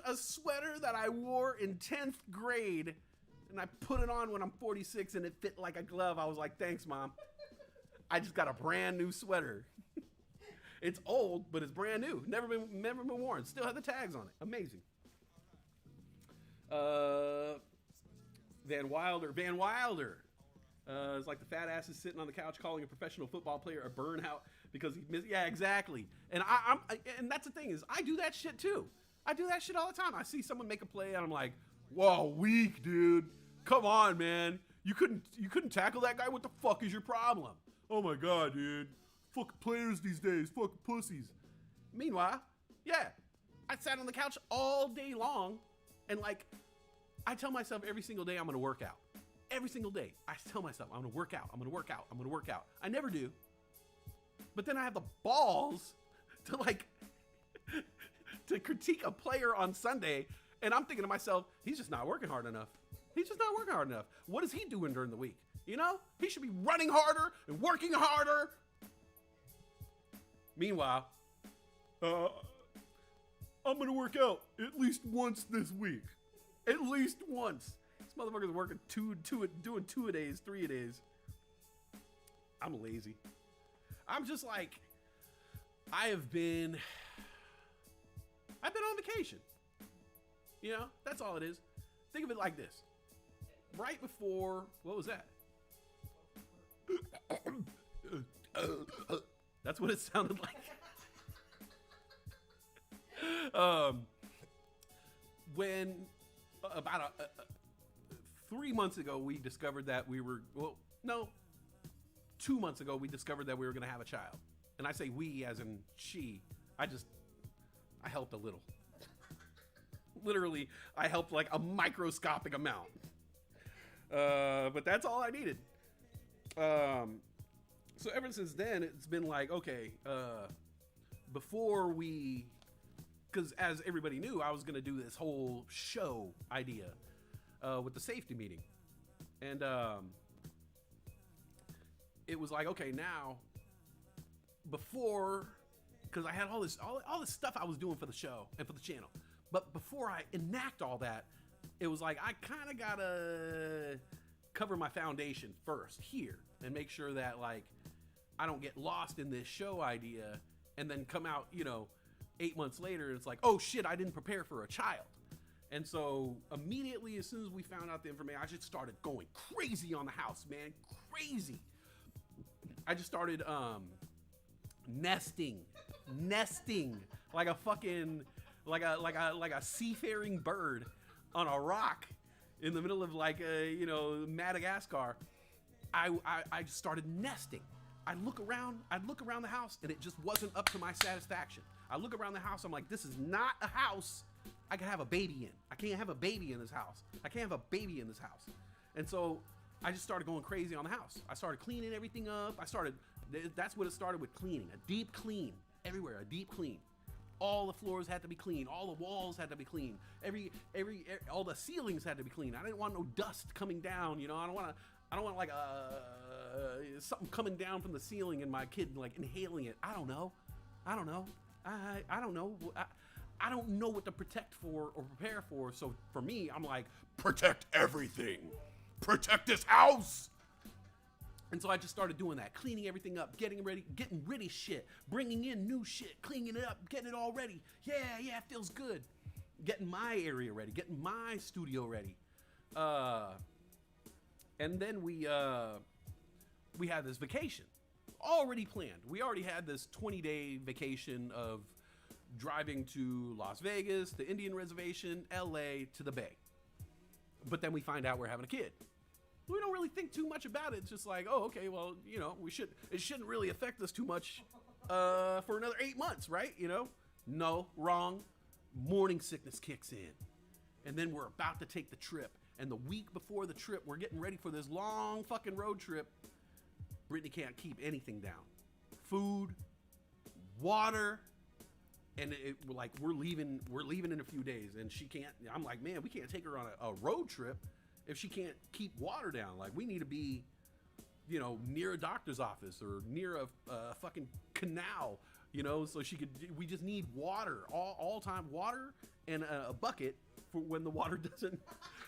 A sweater that I wore in 10th grade. And I put it on when I'm 46 and it fit like a glove. I was like, thanks, Mom. I just got a brand new sweater. It's old, but it's brand new. Never been worn. Still have the tags on it. Amazing. Van Wilder. It's like the fat ass is sitting on the couch calling a professional football player a burnout because he missed. Yeah, exactly. And and that's the thing is I do that shit too. I do that shit all the time. I see someone make a play and I'm like, whoa, weak, dude. Come on, man. You couldn't tackle that guy. What the fuck is your problem? Oh my god, dude. Fuck players these days. Fuck pussies. Meanwhile, yeah, I sat on the couch all day long. And like, I tell myself every single day I'm gonna work out. Every single day, I tell myself I'm gonna work out. I'm gonna work out. I'm gonna work out. I never do. But then I have the balls to like to critique a player on Sunday, and I'm thinking to myself, he's just not working hard enough. He's just not working hard enough. What is he doing during the week? You know, he should be running harder and working harder. Meanwhile, I'm gonna work out at least once this week. At least once. This motherfucker's working doing 2 a days, 3 a days. I'm lazy. I'm just like, I've been on vacation. You know, that's all it is. Think of it like this. Right before, what was that? That's what it sounded like. When about 3 months ago we discovered that we were 2 months ago we discovered that we were going to have a child, and I say we as in she. I helped a little. Literally, I helped like a microscopic amount, but that's all I needed. So ever since then it's been like, okay, because as everybody knew, I was going to do this whole show idea with the safety meeting. And it was like, okay, now, before, because I had all this stuff I was doing for the show and for the channel. But before I enact all that, it was like, I kind of got to cover my foundation first here and make sure that, like, I don't get lost in this show idea and then come out, 8 months later, it's like, oh shit, I didn't prepare for a child. And so immediately, as soon as we found out the information, I just started going crazy on the house, man, crazy. I just started nesting like a fucking like a seafaring bird on a rock in the middle of Madagascar. I just started nesting. I'd look around the house and it just wasn't up to my satisfaction. I look around the house, I'm like, this is not a house I can have a baby in. I can't have a baby in this house. I can't have a baby in this house. And so I just started going crazy on the house. I started cleaning everything up. That's what it started with, cleaning. A deep clean. Everywhere, a deep clean. All the floors had to be clean. All the walls had to be clean. All the ceilings had to be clean. I didn't want no dust coming down. I don't want like something coming down from the ceiling and my kid like inhaling it. I don't know. I don't know what to protect for or prepare for. So for me, I'm like, protect everything. Protect this house. And so I just started doing that, cleaning everything up, getting rid of shit, bringing in new shit, cleaning it up, getting it all ready. Yeah, it feels good. Getting my area ready, getting my studio ready. And then we had this vacation already planned. We already had this 20-day vacation of driving to Las Vegas, the Indian Reservation, LA, to the Bay. But then we find out we're having a kid. We don't really think too much about it. It's just like, oh, okay, well, you know, it shouldn't really affect us too much for another 8 months, right? You know? No, wrong. Morning sickness kicks in. And then we're about to take the trip. And the week before the trip, we're getting ready for this long fucking road trip. Brittany can't keep anything down. Food, water, and we're leaving in a few days, and she can't. I'm like, man, we can't take her on a road trip if she can't keep water down. Like, we need to be, you know, near a doctor's office or near a fucking canal, you know, so she could. We just need water, all time water, and a bucket for when the water doesn't,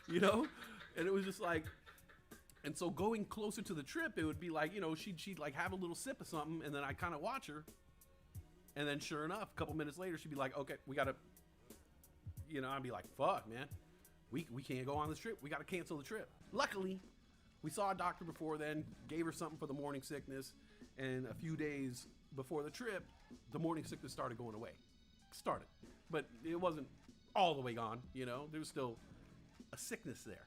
you know. And it was just like. And so going closer to the trip, it would be like, you know, she'd like have a little sip of something, and then I kind of watch her. And then sure enough, a couple minutes later, she'd be like, okay, we got to, you know, I'd be like, fuck, man. We can't go on this trip. We got to cancel the trip. Luckily, we saw a doctor before then, gave her something for the morning sickness. And a few days before the trip, the morning sickness started going away. But it wasn't all the way gone, you know. There was still a sickness there.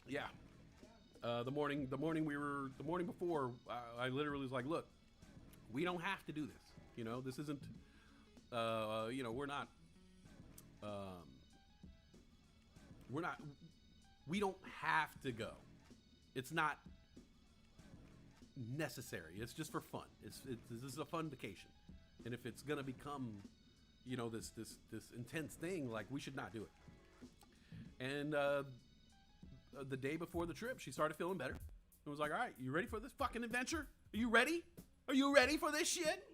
Yeah. The morning before, I literally was like, look, we don't have to do this. You know, this isn't, you know, we don't have to go. It's not necessary. It's just for fun. This is a fun vacation. And if it's going to become, you know, this intense thing, like, we should not do it. And, the day before the trip, she started feeling better. It was like, all right, you ready for this fucking adventure? Are you ready? Are you ready for this shit?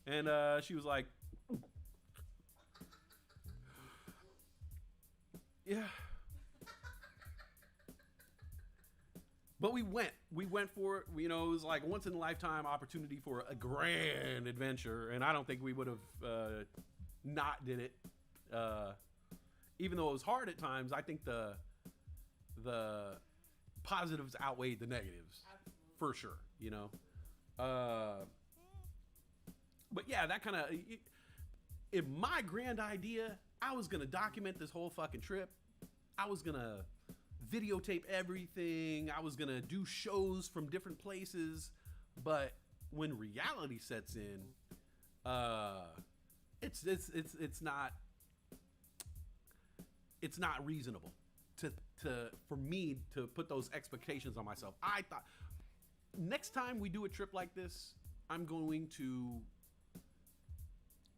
And she was like, yeah. But we went for it. You know, it was like a once in a lifetime opportunity for a grand adventure. And I don't think we would have not did it. Even though it was hard at times, I think the positives outweighed the negatives. Absolutely. For sure, you know. But yeah, that kind of, in my grand idea, I was gonna document this whole fucking trip. I was gonna videotape everything. I was gonna do shows from different places. But when reality sets in, it's not reasonable for me to put those expectations on myself. I thought next time we do a trip like this, I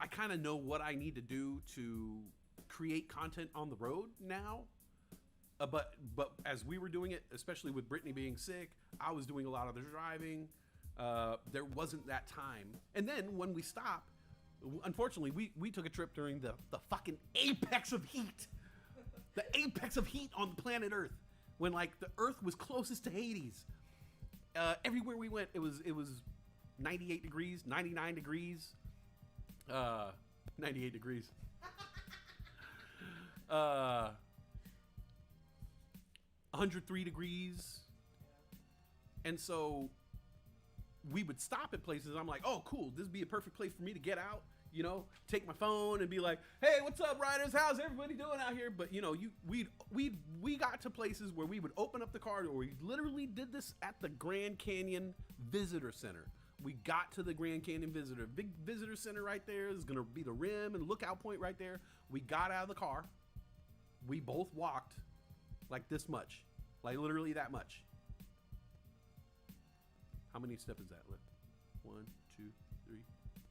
kind of know what I need to do to create content on the road now. But as we were doing it, especially with Brittany being sick, I was doing a lot of the driving. There wasn't that time. And then when we stopped, unfortunately, we took a trip during the fucking apex of heat. The apex of heat on planet Earth, when like the Earth was closest to Hades. Everywhere we went, it was 98 degrees, 99 degrees, 98 degrees. 103 degrees. And so we would stop at places. I'm like, oh, cool. This would be a perfect place for me to get out. You know, take my phone and be like, hey, what's up, riders? How's everybody doing out here? But, you know, we got to places where we would open up the car door. We literally did this at the Grand Canyon Visitor Center. We got to the Grand Canyon big visitor center right there. Is going to be the rim and lookout point right there. We got out of the car. We both walked like this much, like literally that much. How many steps is that? 1, 2, 3,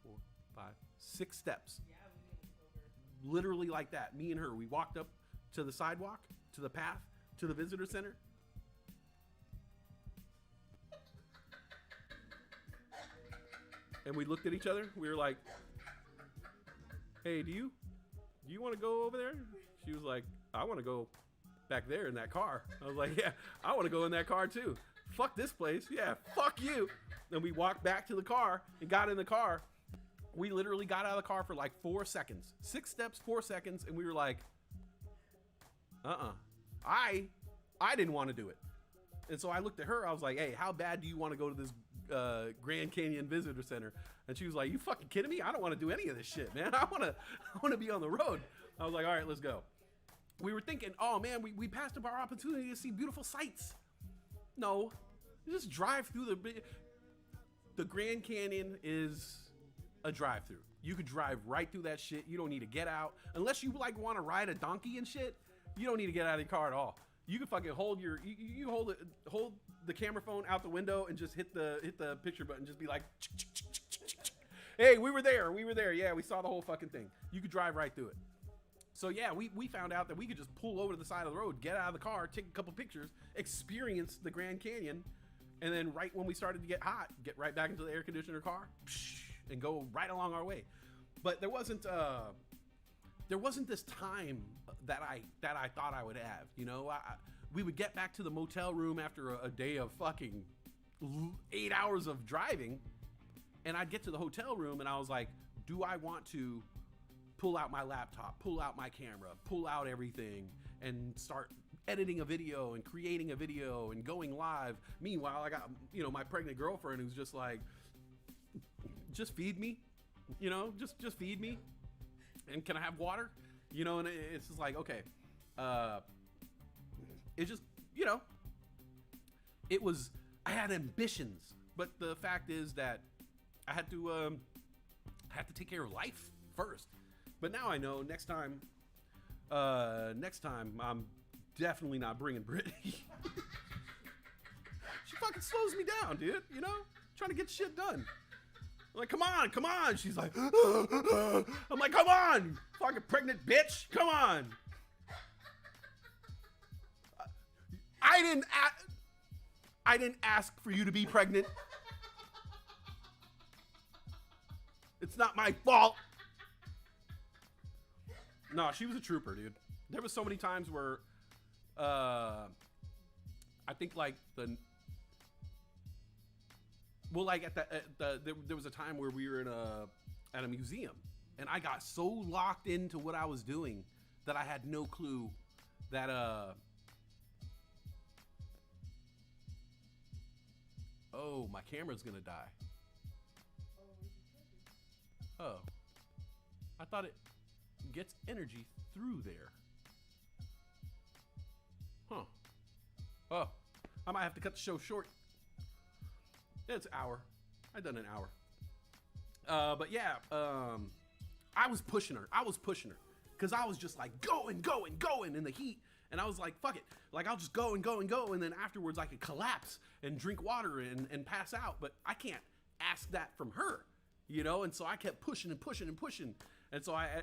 4, 5, 6 steps. Yeah, we didn't go very. Literally like that. Me and her, we walked up to the sidewalk, to the path, to the visitor center. And we looked at each other. We were like, hey, do you want to go over there? She was like, I want to go back there in that car. I was like, yeah, I want to go in that car too. Fuck this place. Yeah, fuck you. Then we walked back to the car and got in the car. We literally got out of the car for like 4 seconds. 6 steps, 4 seconds. And we were like, I didn't want to do it. And so I looked at her. I was like, hey, how bad do you want to go to this Grand Canyon Visitor Center, and she was like, "You fucking kidding me? I don't want to do any of this shit, man. I want to be on the road." I was like, "All right, let's go." We were thinking, "Oh man, we passed up our opportunity to see beautiful sights." No, you just drive through the Grand Canyon is a drive-through. You could drive right through that shit. You don't need to get out unless you like want to ride a donkey and shit. You don't need to get out of your car at all. You can fucking hold hold the camera phone out the window and just hit the picture button. Just be like, "Hey, we were there. Yeah, we saw the whole fucking thing." You could drive right through it. So yeah, we found out that we could just pull over to the side of the road, get out of the car, take a couple pictures, experience the Grand Canyon, and then right when we started to get hot, get right back into the air conditioner car, and go right along our way. But there wasn't this time that I thought I would have. You know, we would get back to the motel room after a day of fucking 8 hours of driving, and I'd get to the hotel room and I was like, do I want to pull out my laptop, pull out my camera, pull out everything and start editing a video and creating a video and going live? Meanwhile, I got, you know, my pregnant girlfriend who's just like, just feed me, you know, just feed me. And can I have water? You know, and it's just like, okay. It just, you know, I had ambitions, but the fact is that I had to take care of life first. But now I know next time I'm definitely not bringing Brittany. She fucking slows me down, dude, you know, trying to get shit done. I'm like, come on. She's like, I'm like, come on, fucking pregnant bitch, come on. I didn't ask for you to be pregnant. It's not my fault. No, she was a trooper, dude. There was so many times where, I think like there was a time where we were at a museum, and I got so locked into what I was doing that I had no clue that oh, my camera's gonna die. Oh, I thought it gets energy through there. Huh. Oh, I might have to cut the show short. It's an hour. I done an hour. But yeah, I was pushing her. Because I was just like going in the heat. And I was like, fuck it. Like, I'll just go. And then afterwards I could collapse and drink water and pass out. But I can't ask that from her, you know? And so I kept pushing. And so I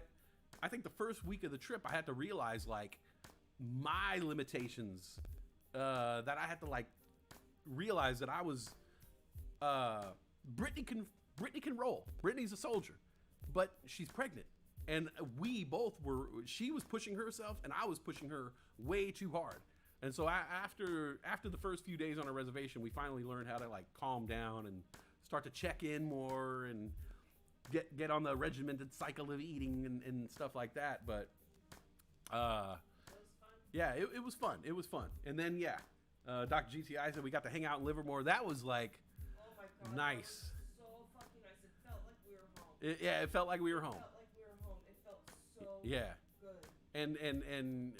think the first week of the trip, I had to realize, like, my limitations, that I had to, like, realize that I was, Brittany can roll. Brittany's a soldier, but she's pregnant. And she was pushing herself and I was pushing her way too hard. And so after the first few days on a reservation, we finally learned how to like calm down and start to check in more and get on the regimented cycle of eating and stuff like that. But, yeah, it was fun. It was fun. And then, yeah, Dr. GTI said we got to hang out in Livermore. That was like, oh my God, nice. That was so fucking nice. It felt like we were home. It felt like we were home. It felt so good. And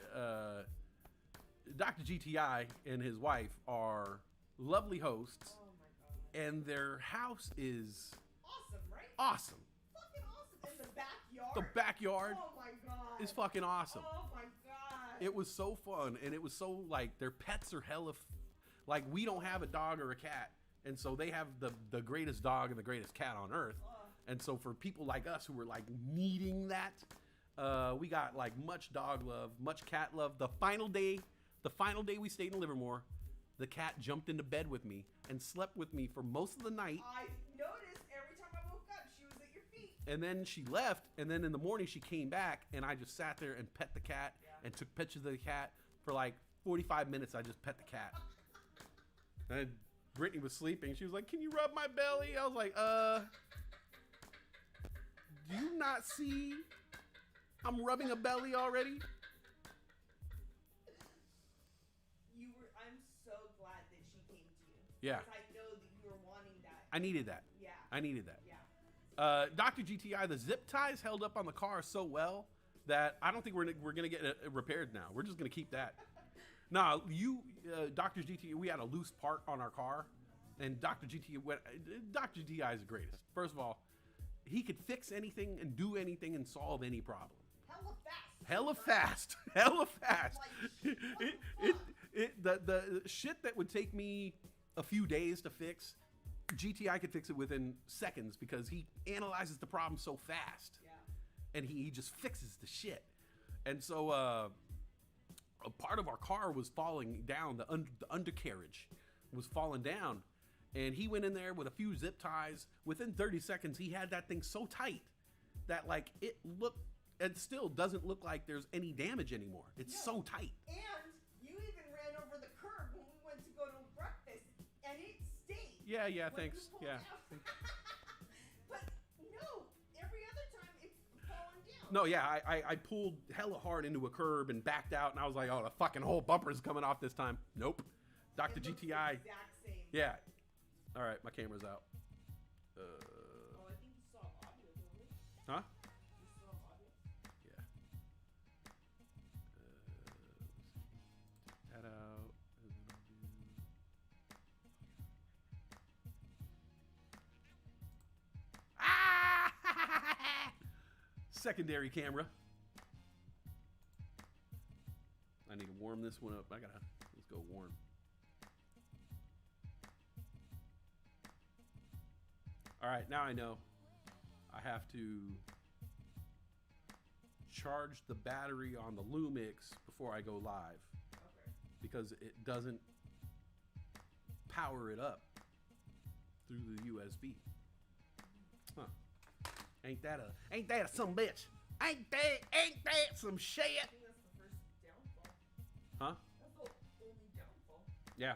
Dr. GTI and his wife are lovely hosts. Oh my God. And their house is awesome, right? Awesome. Fucking awesome. And the backyard. The backyard oh my God. is fucking awesome. Oh my God. It was so fun, and it was so like their pets are hella like we don't have a dog or a cat, and so they have the greatest dog and the greatest cat on earth. And so for people like us who were like needing that, we got like much dog love, much cat love. The final day we stayed in Livermore, the cat jumped into bed with me and slept with me for most of the night. I noticed every time I woke up, she was at your feet. And then she left, and then in the morning she came back, and I just sat there and pet the cat and took pictures of the cat for like 45 minutes. I just pet the cat. And Brittany was sleeping. She was like, "Can you rub my belly?" I was like, do you not see I'm rubbing a belly already? I'm so glad that she came to you. Yeah. Because I know that you were wanting that I needed that. Yeah. I needed that. Yeah. Dr. GTI, the zip ties held up on the car so well that I don't think we're going to get it repaired now. We're just going to keep that. Nah, Dr. GTI, we had a loose part on our car, and Dr. GTI is the greatest. First of all, he could fix anything and do anything and solve any problem. Hella fast. Hella fast. Like, The shit that would take me a few days to fix, GTI could fix it within seconds because he analyzes the problem so fast. Yeah. And he just fixes the shit. And so a part of our car was falling down, the undercarriage was falling down. And he went in there with a few zip ties. Within 30 seconds, he had that thing so tight that like it still doesn't look like there's any damage anymore. It's so tight. And you even ran over the curb when we went to go to breakfast, and it stayed. Yeah, when thanks. you pulled Yeah. out. But no, every other time it's fallen down. No, yeah, I pulled hella hard into a curb and backed out, and I was like, oh, the fucking whole bumper's coming off this time. Nope. Dr. It looks the GTI. exact same. Yeah. All right, my camera's out. Oh, I think you saw audio, don't you? Huh? You saw audio? Yeah. That out. Ah! Secondary camera. I need to warm this one up. Let's go warm. All right, now I know I have to charge the battery on the Lumix before I go live Okay. because it doesn't power it up through the USB. Huh. Ain't that a some bitch? Ain't that some shit? I think that's the first downfall. Huh? That's the only downfall. Yeah.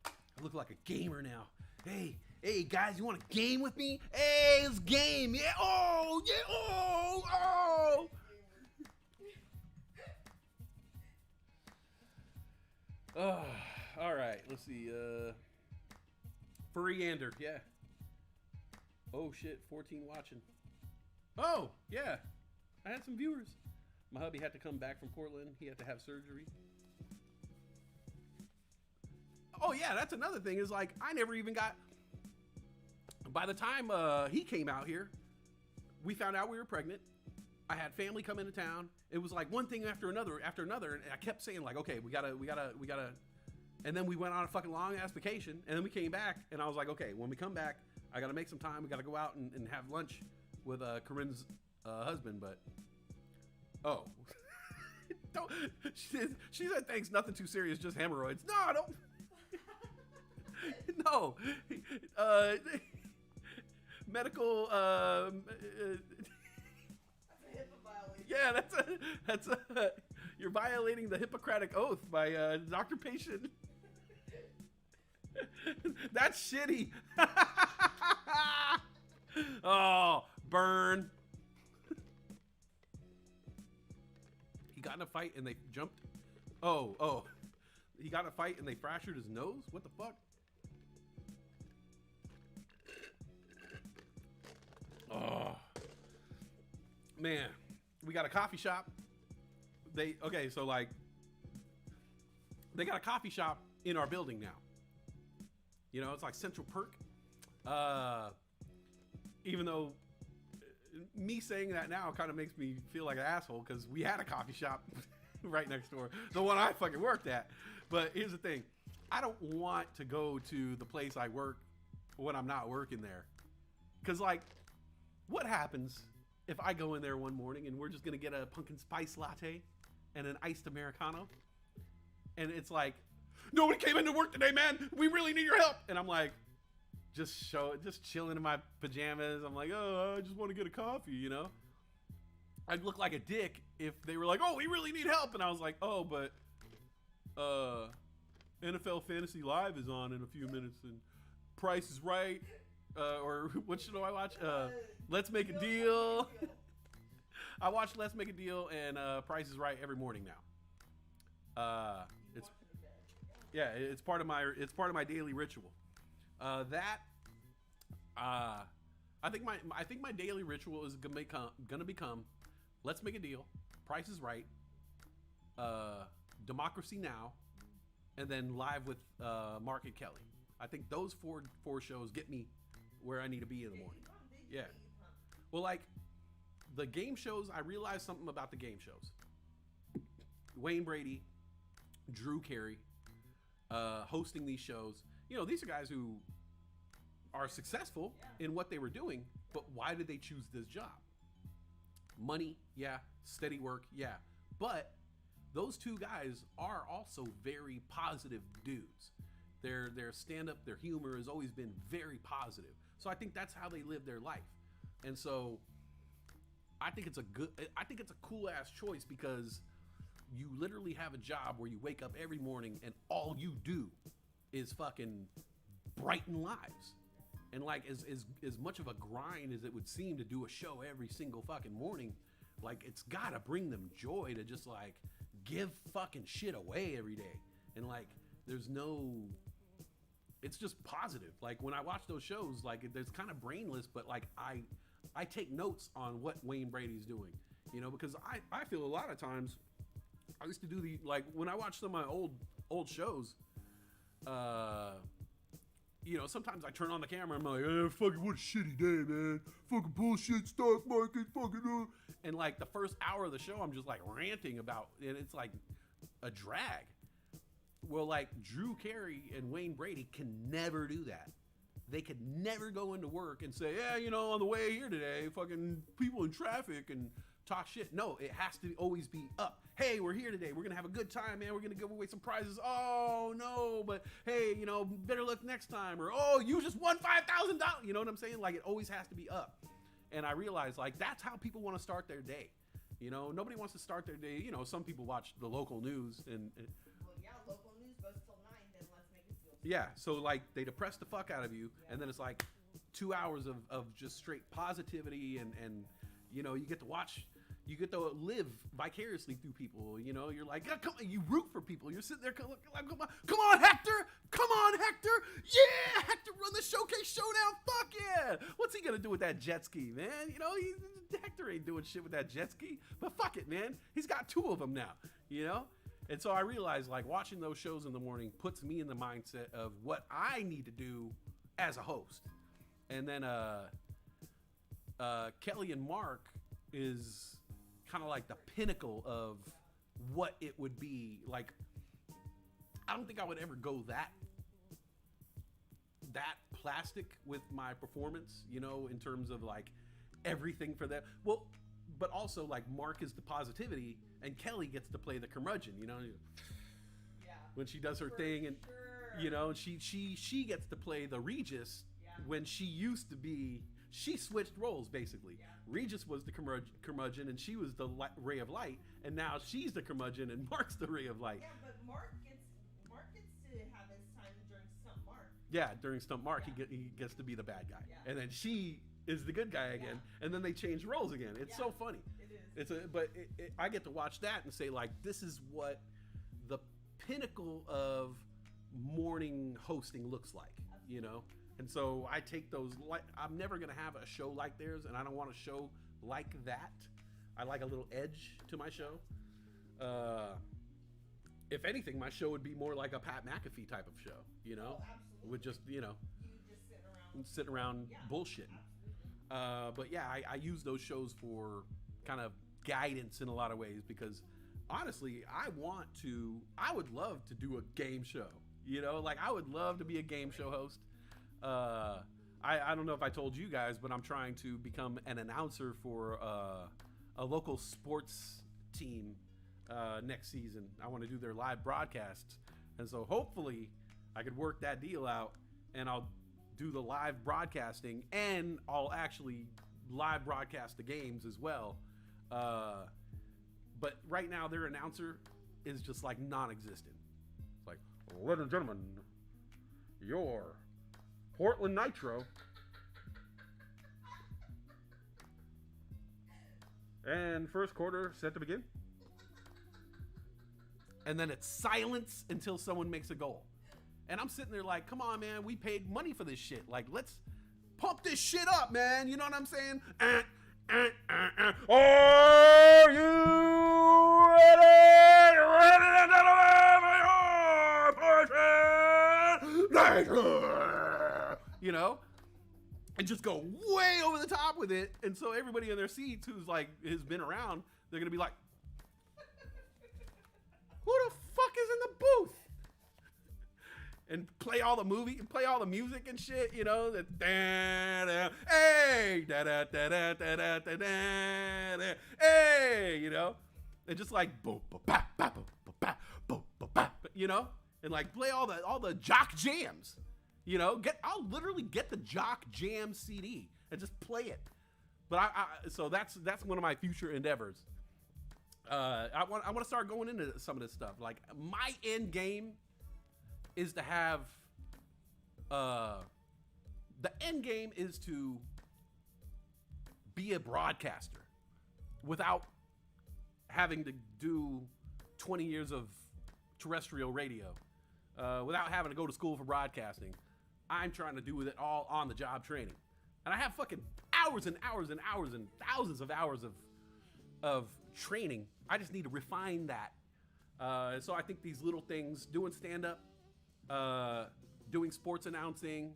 I look like a gamer now. Hey guys, you want to game with me? Hey, it's game. Yeah. Oh, yeah. Oh. Oh. All right. Let's see. Furryander. Yeah. Oh shit. 14 watching. Oh yeah. I had some viewers. My hubby had to come back from Portland. He had to have surgery. Oh yeah, that's another thing is like I never even got. By the time he came out here, we found out we were pregnant. I had family come into town. It was like one thing after another, and I kept saying like, okay, we gotta. And then we went on a fucking long ass vacation, and then we came back, and I was like, okay, when we come back, I gotta make some time. We gotta go out and have lunch with Corinne's husband. But don't. She said thanks, nothing too serious, just hemorrhoids. No, don't. No, medical. That's a HIPAA violation. Yeah, that's you're violating the Hippocratic Oath by Dr. Patient. That's shitty. Oh, burn. He got in a fight and they jumped. Oh. He got in a fight and they fractured his nose? What the fuck? Oh. Man, we got a coffee shop. They got a coffee shop in our building now. You know, it's like Central Perk. Even though me saying that now kind of makes me feel like an asshole because we had a coffee shop right next door, the one I fucking worked at. But here's the thing. I don't want to go to the place I work when I'm not working there. Because, like, what happens if I go in there one morning and we're just going to get a pumpkin spice latte and an iced Americano? And it's like, nobody came into work today, man. We really need your help. And I'm like, just chilling in my pajamas. I'm like, oh, I just want to get a coffee, you know? I'd look like a dick if they were like, oh, we really need help. And I was like, oh, but NFL Fantasy Live is on in a few minutes and Price is Right. Or what should I watch? Let's Make a Deal. I watch Let's Make a Deal and Price is Right every morning now. You It's watch it in bed. it's part of my daily ritual. That I think my daily ritual is gonna become Let's Make a Deal, Price is Right, Democracy Now, and then Live with Mark and Kelly. I think those four shows get me where I need to be in the morning. Yeah. Well, like the game shows, I realized something about the game shows. Wayne Brady, Drew Carey, hosting these shows. You know, these are guys who are successful in what they were doing, but why did they choose this job? Money, yeah. Steady work, yeah. But those two guys are also very positive dudes. Their stand-up, their humor has always been very positive. So I think that's how they live their life. And so I think it's a cool ass choice because you literally have a job where you wake up every morning and all you do is fucking brighten lives. And like as much of a grind as it would seem to do a show every single fucking morning, like it's gotta bring them joy to just like give fucking shit away every day. And like it's just positive. Like when I watch those shows, like it's kind of brainless, but like I take notes on what Wayne Brady's doing, you know, because I feel a lot of times I used to do like when I watch some of my old shows, you know, sometimes I turn on the camera and I'm like, fucking what a shitty day, man. Fucking bullshit, stock market, fucking and like the first hour of the show, I'm just like ranting about, and it's like a drag. Well, like Drew Carey and Wayne Brady can never do that. They could never go into work and say, yeah, you know, on the way here today, fucking people in traffic and talk shit. No, it has to always be up. Hey, we're here today. We're going to have a good time, man. We're going to give away some prizes. Oh, no, but hey, you know, better luck next time. Or, oh, you just won $5,000. You know what I'm saying? Like, it always has to be up. And I realized, like, that's how people want to start their day. You know, nobody wants to start their day. You know, some people watch the local news and Well, yeah, local news goes till 9, then Let's Make a Deal. yeah, so like they depress the fuck out of you, and then it's like 2 hours of just straight positivity, and you know, you get to live vicariously through people. You know, you're like, come on, you root for people. You're sitting there, come on, Hector, yeah, Hector, run the showcase showdown, fuck yeah. What's he gonna do with that jet ski, man? You know, Hector ain't doing shit with that jet ski, but fuck it, man. He's got 2 of them now, you know. And so I realized, like, watching those shows in the morning puts me in the mindset of what I need to do as a host. And then Kelly and Mark is kind of like the pinnacle of what it would be. Like, I don't think I would ever go that plastic with my performance, you know, in terms of like everything for them. Well, but also like Mark is the positivity and Kelly gets to play the curmudgeon, you know, Yeah. when she does her For thing, and sure. you know, she gets to play the Regis when she used to be. She switched roles basically. Yeah. Regis was the curmudgeon and she was the ray of light, and now she's the curmudgeon and Mark's the ray of light. Yeah, but Mark gets to have his time during Stump Mark. Yeah, during Stump Mark, Yeah. he gets to be the bad guy, Yeah. and then she is the good guy again, and then they change roles again. It's so funny. It is. I get to watch that and say, like, this is what the pinnacle of morning hosting looks like, you know. And so I take those. Like, I'm never gonna have a show like theirs, and I don't want a show like that. I like a little edge to my show. If anything, my show would be more like a Pat McAfee type of show, you know, Oh, absolutely. with just, you know, You just sit around bullshitting. Absolutely. But yeah, I use those shows for kind of guidance in a lot of ways, because honestly, I would love to do a game show, you know, like I would love to be a game show host. I don't know if I told you guys, but I'm trying to become an announcer for a local sports team next season. I want to do their live broadcasts, and so hopefully I could work that deal out, and I'll do the live broadcasting, and I'll actually live broadcast the games as well. But right now their announcer is just like non-existent. It's like, ladies and gentlemen, your Portland Nitro and first quarter set to begin. and then it's silence until someone makes a goal. And I'm sitting there like, come on, man, we paid money for this shit. Like, let's pump this shit up, man. You know what I'm saying? Are you ready? You know? And just go way over the top with it. And so everybody in their seats who's like, has been around, they're going to be like, who the fuck is in the booth? And play all the music and shit, you know, the hey, hey, you know, and just like boom, you know, and like play all the jock jams. You know, I'll literally get the Jock Jam CD and just play it. But so that's one of my future endeavors. I want to start going into some of this stuff. Like my end game is to have the end game is to be a broadcaster without having to do 20 years of terrestrial radio, without having to go to school for broadcasting. I'm trying to do with it all on the job training. And I have fucking hours and hours and hours and thousands of hours of training. I just need to refine that. So I think these little things, doing stand-up, doing sports announcing,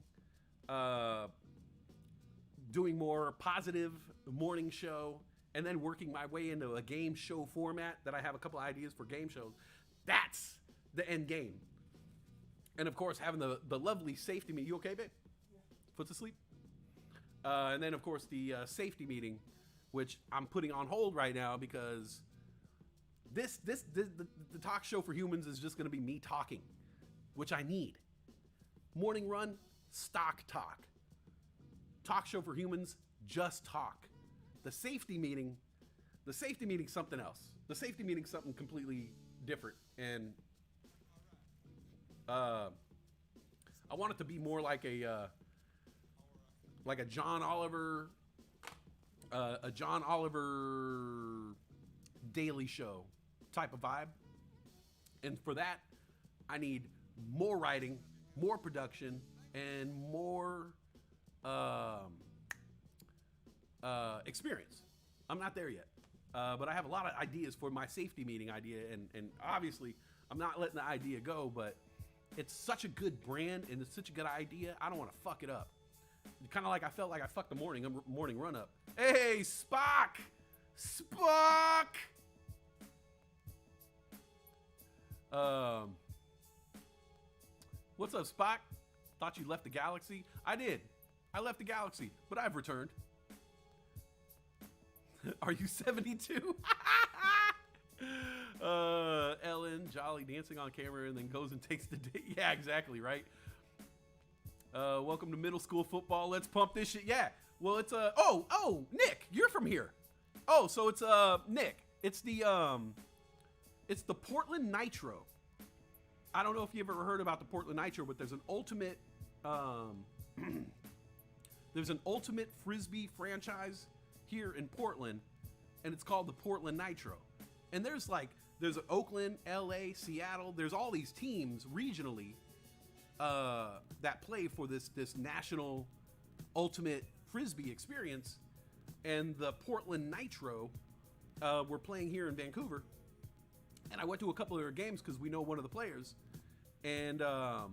doing more positive morning show, and then working my way into a game show format that I have a couple ideas for game shows. That's the end game. And of course, having the lovely safety meeting. You okay, babe? Yeah. Foot's asleep? And then of course the safety meeting, which I'm putting on hold right now because the talk show for humans is just going to be me talking, which I need. Morning run, stock talk. Talk show for humans, just talk. The safety meeting, something else. The safety meeting, something completely different. And I want it to be more like a John Oliver, Daily Show type of vibe. And for that, I need more writing, more production, and more experience. I'm not there yet, but I have a lot of ideas for my safety meeting idea, and obviously I'm not letting the idea go, but it's such a good brand and it's such a good idea. I don't want to fuck it up. Kind of like I felt like I fucked the morning run up. Hey, Spock! What's up, Spock? Thought you left the galaxy? I did. I left the galaxy, but I've returned. Are you 72? Ellen, Jolly dancing on camera and then goes and takes the date. Yeah, exactly, right? Welcome to middle school football. Let's pump this shit. Yeah. Well, it's Nick, you're from here. Oh, so it's Nick. It's the Portland Nitro. I don't know if you've ever heard about the Portland Nitro, but there's an ultimate Frisbee franchise here in Portland, and it's called the Portland Nitro. And there's Oakland, LA, Seattle. There's all these teams regionally that play for this national ultimate Frisbee experience. And the Portland Nitro, we're playing here in Vancouver. And I went to a couple of their games because we know one of the players. And I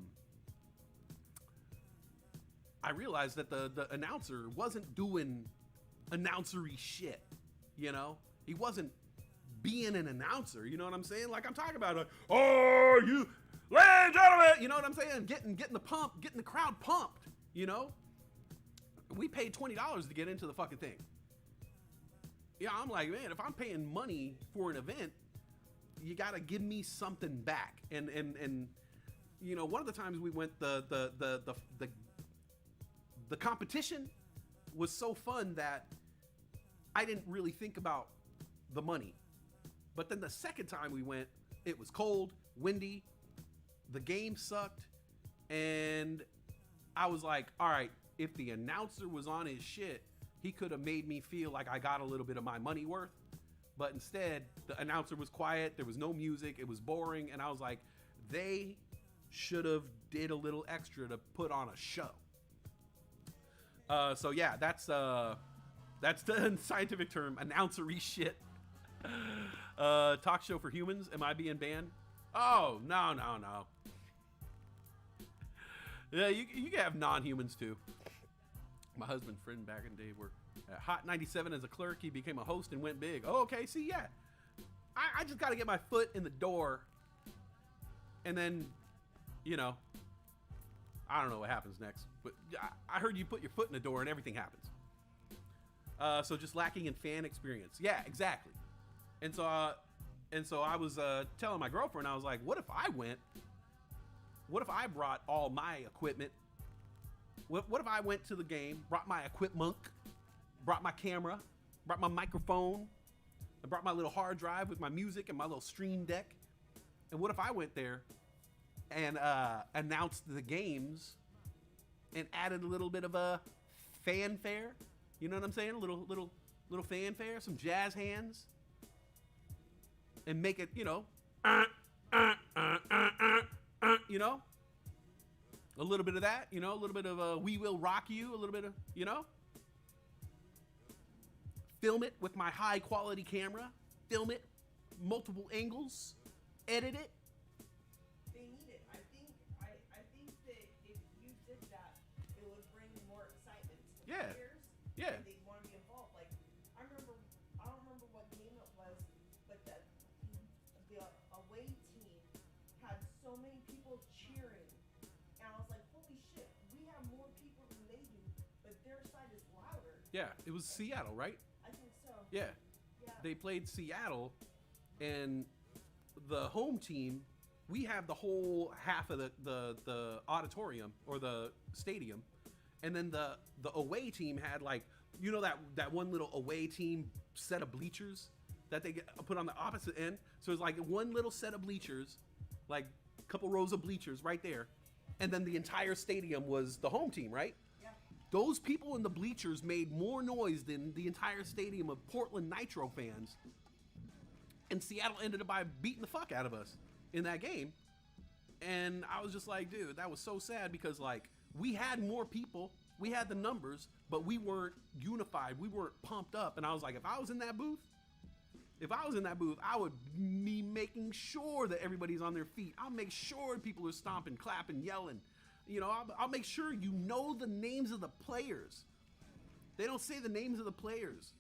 realized that the announcer wasn't doing announcery shit, you know? He wasn't being an announcer, you know what I'm saying? Like I'm talking about, oh, you, ladies and gentlemen, you know what I'm saying? Getting the crowd pumped, you know? We paid $20 to get into the fucking thing. Yeah, I'm like, man, if I'm paying money for an event, you gotta give me something back. And you know, one of the times we went, the competition was so fun that I didn't really think about the money. But then the second time we went, it was cold, windy, the game sucked, and I was like, all right, if the announcer was on his shit, he could have made me feel like I got a little bit of my money worth. But instead, the announcer was quiet. There was no music. It was boring. And I was like, they should have did a little extra to put on a show. So yeah, that's the scientific term, announcery shit. Talk show for humans. Am I being banned? Oh, no. Yeah, you can have non-humans too. My husband's friend back in the day worked at Hot 97 as a clerk. He became a host and went big. Oh, okay. See, yeah. I just got to get my foot in the door. And then, you know, I don't know what happens next. But I heard you put your foot in the door and everything happens. So just lacking in fan experience. Yeah, exactly. And so I was telling my girlfriend, I was like, what if I brought all my equipment? What if I went to the game, brought my equipment, brought my camera, brought my microphone, and brought my little hard drive with my music and my little stream deck? And what if I went there and announced the games and added a little bit of a fanfare? You know what I'm saying? A little fanfare, some jazz hands, and make it, you know, you know, a little bit of that, you know, a little bit of We Will Rock You, a little bit of, you know, film it with my high quality camera, film it multiple angles, edit it. They need it. I think that if you did that, it would bring more excitement to the players. Yeah. And they'd want to be involved. Like, I don't remember what game it was, but the away team had so many people cheering. And I was like, holy shit, we have more people than they do, but their side is louder. Yeah, it was Seattle, right? I think so. Yeah. Yeah. They played Seattle, and the home team, we have the whole half of the auditorium or the stadium, and then the away team had, like, you know, that one little away team set of bleachers that they get put on the opposite end. So it's like one little set of bleachers, like a couple rows of bleachers right there, and then the entire stadium was the home team, right? Yeah. Those people in the bleachers made more noise than the entire stadium of Portland Nitro fans. And Seattle ended up by beating the fuck out of us in that game. And I was just like, dude, that was so sad because, like, we had more people, we had the numbers, but we weren't unified, we weren't pumped up. And I was like, if I was in that booth, I would be making sure that everybody's on their feet. I'll make sure people are stomping, clapping, yelling. You know, I'll make sure you know the names of the players. They don't say the names of the players.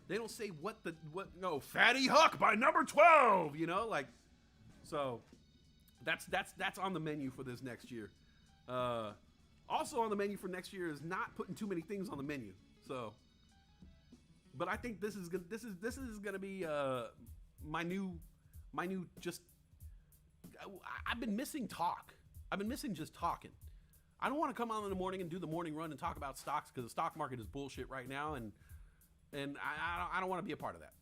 They don't say no, Fatty Huck by number 12, you know, like, so that's on the menu for this next year. Also on the menu for next year is not putting too many things on the menu. So, but I think this is gonna be my new just. I've been missing talk. I've been missing just talking. I don't want to come on in the morning and do the morning run and talk about stocks because the stock market is bullshit right now, and I don't want to be a part of that.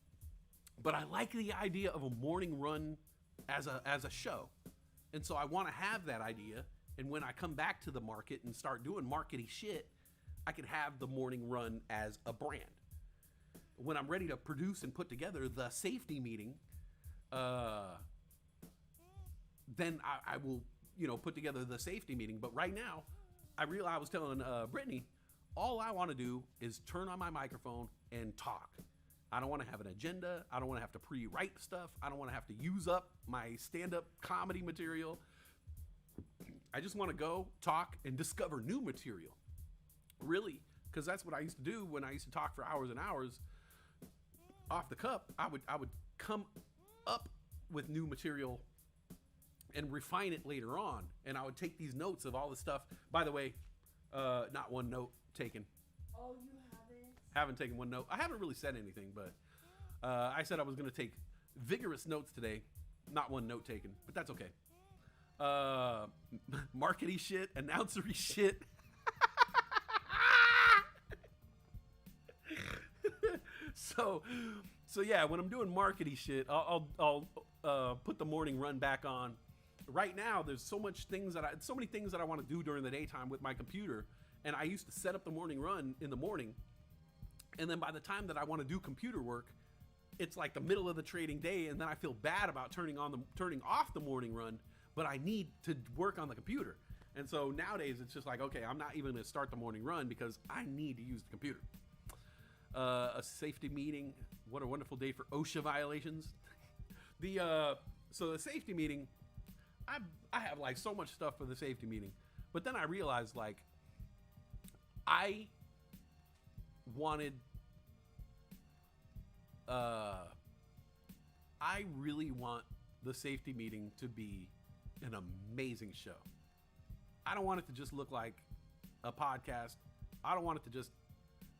But I like the idea of a morning run as a show, and so I want to have that idea. And when I come back to the market and start doing markety shit, I can have the morning run as a brand. When I'm ready to produce and put together the safety meeting, then I will, you know, put together the safety meeting. But right now, I was telling Brittany, all I want to do is turn on my microphone and talk. I don't want to have an agenda. I don't want to have to pre-write stuff. I don't want to have to use up my stand-up comedy material. I just want to go, talk, and discover new material. Really, because that's what I used to do when I used to talk for hours and hours off the cup. I would come up with new material and refine it later on. And I would take these notes of all the stuff. By the way, not one note taken. Oh, you haven't? Haven't taken one note. I haven't really said anything, but I said I was going to take vigorous notes today. Not one note taken, but that's okay. Markety shit, announcery shit. So yeah, when I'm doing markety shit, I'll put the morning run back on. Right now, there's so many things that I want to do during the daytime with my computer, and I used to set up the morning run in the morning, and then by the time that I want to do computer work, it's like the middle of the trading day, and then I feel bad about turning off the morning run, but I need to work on the computer. And so nowadays it's just like, okay, I'm not even going to start the morning run because I need to use the computer. A safety meeting. What a wonderful day for OSHA violations. So the safety meeting, I have like so much stuff for the safety meeting, but then I realized like I really want the safety meeting to be an amazing show. I don't want it to just look like a podcast. I don't want it to just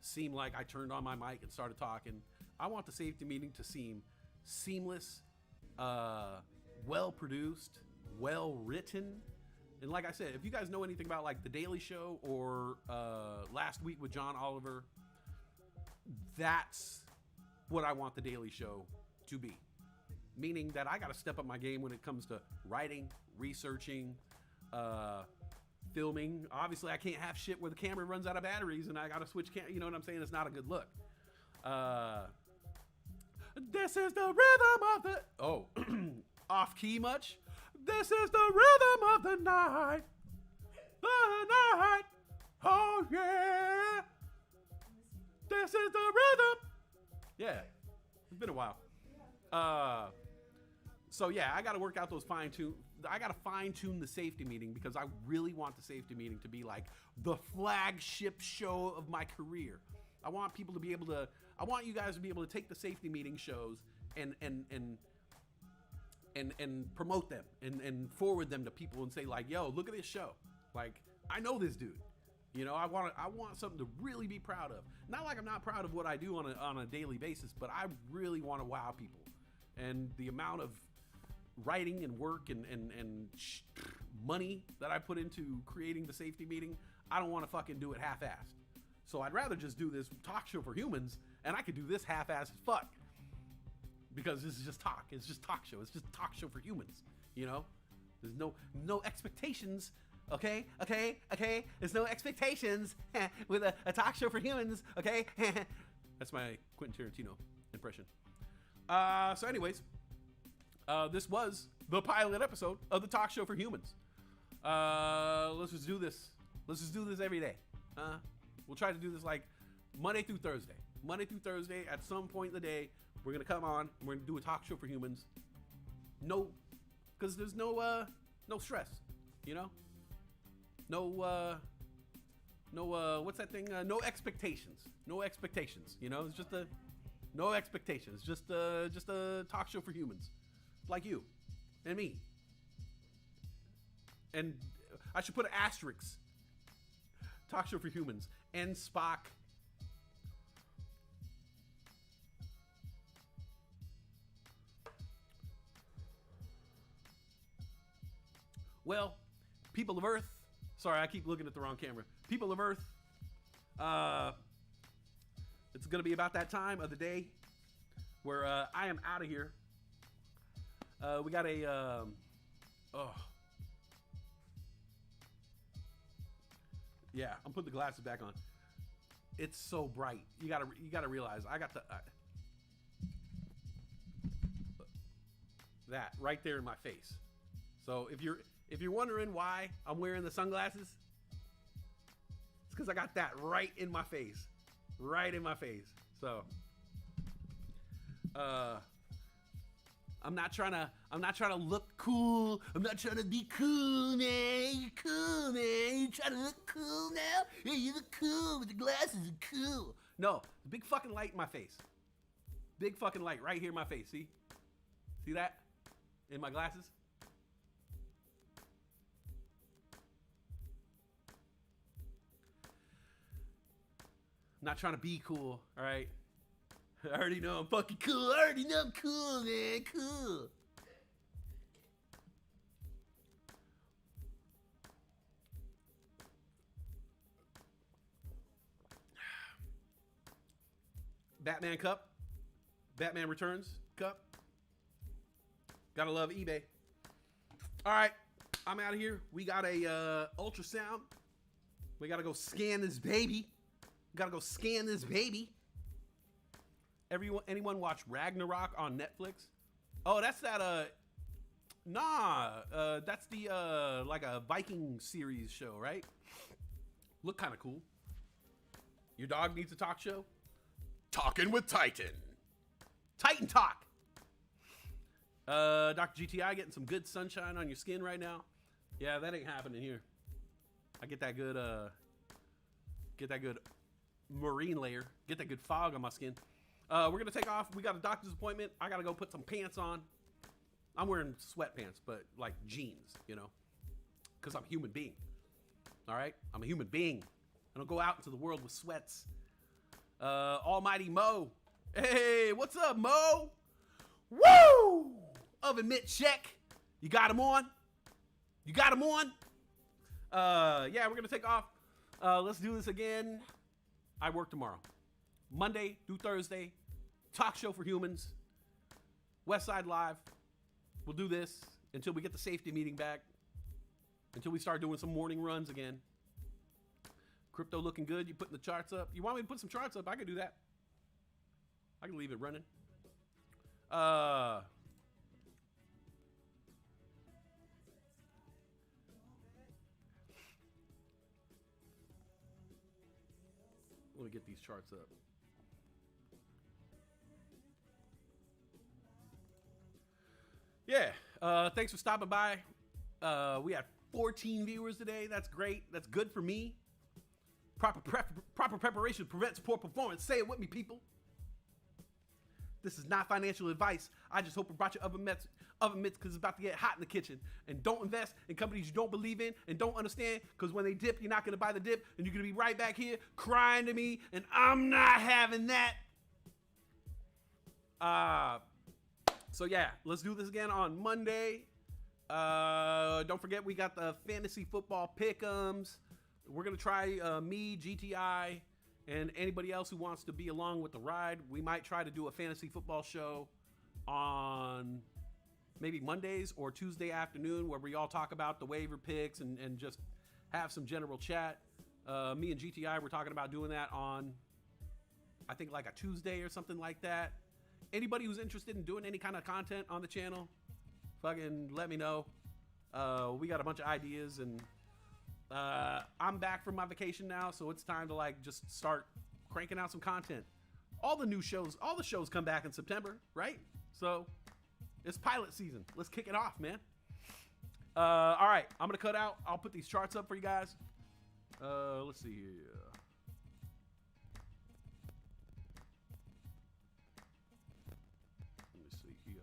seem like I turned on my mic and started talking. I want the safety meeting to seem seamless, well produced, well written. And like I said, if you guys know anything about like The Daily Show or Last Week with John Oliver, that's what I want The Daily Show to be. Meaning that I got to step up my game when it comes to writing, researching, filming. Obviously, I can't have shit where the camera runs out of batteries and I got to switch you know what I'm saying? It's not a good look. This is the rhythm of the... Oh, off key much? This is the rhythm of the night. The night. Oh, yeah. This is the rhythm. Yeah. It's been a while. So yeah, I got to work out those I got to fine tune the safety meeting because I really want the safety meeting to be like the flagship show of my career. I want people to be able to, I want you guys to be able to take the safety meeting shows and promote them and forward them to people and say like, yo, look at this show. Like, I know this dude. You know, I want something to really be proud of. Not like I'm not proud of what I do on a daily basis, but I really want to wow people. And the amount of writing and work and money that I put into creating the safety meeting, I don't want to fucking do it half-assed. So I'd rather just do this talk show for humans, and I could do this half-assed as fuck. Because this is just talk. It's just talk show. It's just talk show for humans. You know? There's no expectations. Okay? There's no expectations with a talk show for humans. Okay? That's my Quentin Tarantino impression. So anyways, this was the pilot episode of the talk show for humans. Let's just do this. Let's just do this every day. We'll try to do this like Monday through Thursday. Monday through Thursday, at some point in the day, we're going to come on and we're going to do a talk show for humans. No, because there's no stress, you know? No, what's that thing? No expectations. No expectations, you know? It's just no expectations. Just a talk show for humans. Like you and me. And I should put an asterisk. Talk show for humans. And Spock. Well, people of Earth. Sorry, I keep looking at the wrong camera. People of Earth. It's going to be about that time of the day where I am out of here. We got a... Yeah, I'm putting the glasses back on. It's so bright. You gotta realize I got that right there in my face. So if you're wondering why I'm wearing the sunglasses, it's because I got that right in my face. Right in my face. So I'm not trying to look cool. I'm not trying to be cool, man. You're cool, man. You trying to look cool now? Yeah, you look cool with the glasses. Are cool. No, big fucking light in my face. Big fucking light right here in my face. See that? In my glasses. I'm not trying to be cool. All right. I already know I'm fucking cool. I already know I'm cool, man. Cool. Batman Cup. Batman Returns Cup. Gotta love eBay. All right. I'm out of here. We got a ultrasound. We gotta go scan this baby. We gotta go scan this baby. Anyone watch Ragnarok on Netflix? Oh, that's that that's the like a Viking series show, right? Look kind of cool. Your dog needs a talk show? Talking with Titan. Titan Talk. Dr. GTI getting some good sunshine on your skin right now. Yeah, that ain't happening here. I get that good marine layer. Get that good fog on my skin. We're gonna take off. We got a doctor's appointment. I gotta go put some pants on. I'm wearing sweatpants, but like jeans, you know, because I'm a human being. All right, I'm a human being. I don't go out into the world with sweats. Almighty Mo. Hey, what's up, Mo? Woo! Oven mitt check. You got him on? You got him on? Yeah, we're gonna take off. Let's do this again. I work tomorrow. Monday through Thursday. Talk show for humans. Westside Live. We'll do this until we get the safety meeting back. Until we start doing some morning runs again. Crypto looking good. You putting the charts up? You want me to put some charts up? I can do that. I can leave it running. Let me get these charts up. Yeah. Thanks for stopping by. We had 14 viewers today. That's great. That's good for me. Proper preparation prevents poor performance. Say it with me, people. This is not financial advice. I just hope it brought you oven mitts because it's about to get hot in the kitchen. And don't invest in companies you don't believe in and don't understand, because when they dip, you're not going to buy the dip, and you're going to be right back here crying to me, and I'm not having that. So yeah, let's do this again on Monday. Don't forget, we got the fantasy football pick'ems. We're going to try me, GTI, and anybody else who wants to be along with the ride. We might try to do a fantasy football show on maybe Mondays or Tuesday afternoon, where we all talk about the waiver picks and just have some general chat. Me and GTI, we're talking about doing that on, I think, like a Tuesday or something like that. Anybody who's interested in doing any kind of content on the channel, fucking let me know. We got a bunch of ideas, and I'm back from my vacation now, so it's time to like just start cranking out some content. All the shows come back in September, right? So it's pilot season. Let's kick it off, man. All right, I'm gonna cut out. I'll put these charts up for you guys. Let's see here. Let me see here.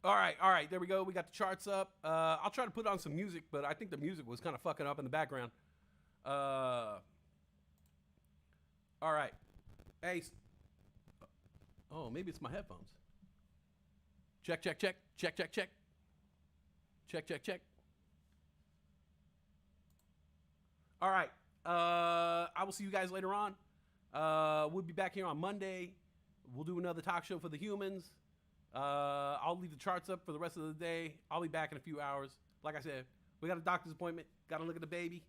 All right. There we go. We got the charts up. I'll try to put on some music, but I think the music was kind of fucking up in the background. All right. Hey. Oh, maybe it's my headphones. Check. Check. All right. I will see you guys later on. We'll be back here on Monday. We'll do another talk show for the humans. I'll leave the charts up for the rest of the day. I'll be back in a few hours. Like I said, we got a doctor's appointment. Got to look at the baby.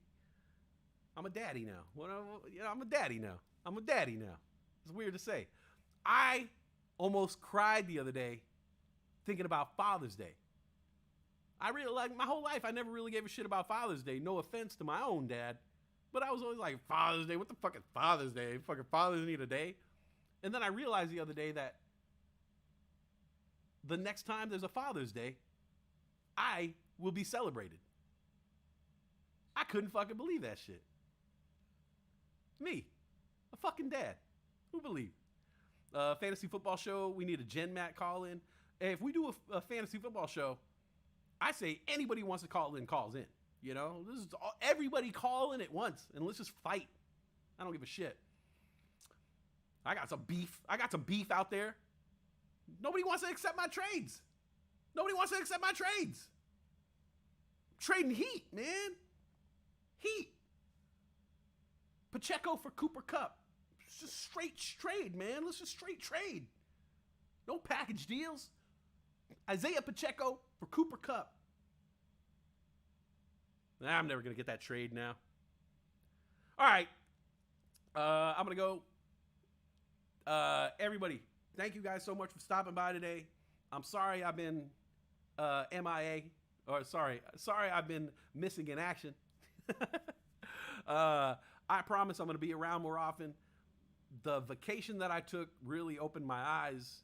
I'm a daddy now. I'm a daddy now. It's weird to say. I almost cried the other day thinking about Father's Day. I really, like, my whole life, I never really gave a shit about Father's Day. No offense to my own dad. But I was always like, Father's Day? What the fuck is Father's Day? Fucking fathers need a day. And then I realized the other day that the next time there's a Father's Day, I will be celebrated. I couldn't fucking believe that shit. Me, a fucking dad. Who believed? Fantasy football show, we need a Gen Mat call in. If we do a fantasy football show, I say anybody who wants to call in, calls in. You know, this is everybody call in at once, and let's just fight. I don't give a shit. I got some beef. I got some beef out there. Nobody wants to accept my trades. Nobody wants to accept my trades. Trading heat, man. Heat. Pacheco for Cooper Cup. It's just straight trade, man. Let's just straight trade. No package deals. Isaiah Pacheco for Cooper Cup. I'm never going to get that trade now. All right. I'm going to go. Everybody, thank you guys so much for stopping by today. I'm sorry I've been MIA. Or sorry I've been missing in action. I promise I'm going to be around more often. The vacation that I took really opened my eyes,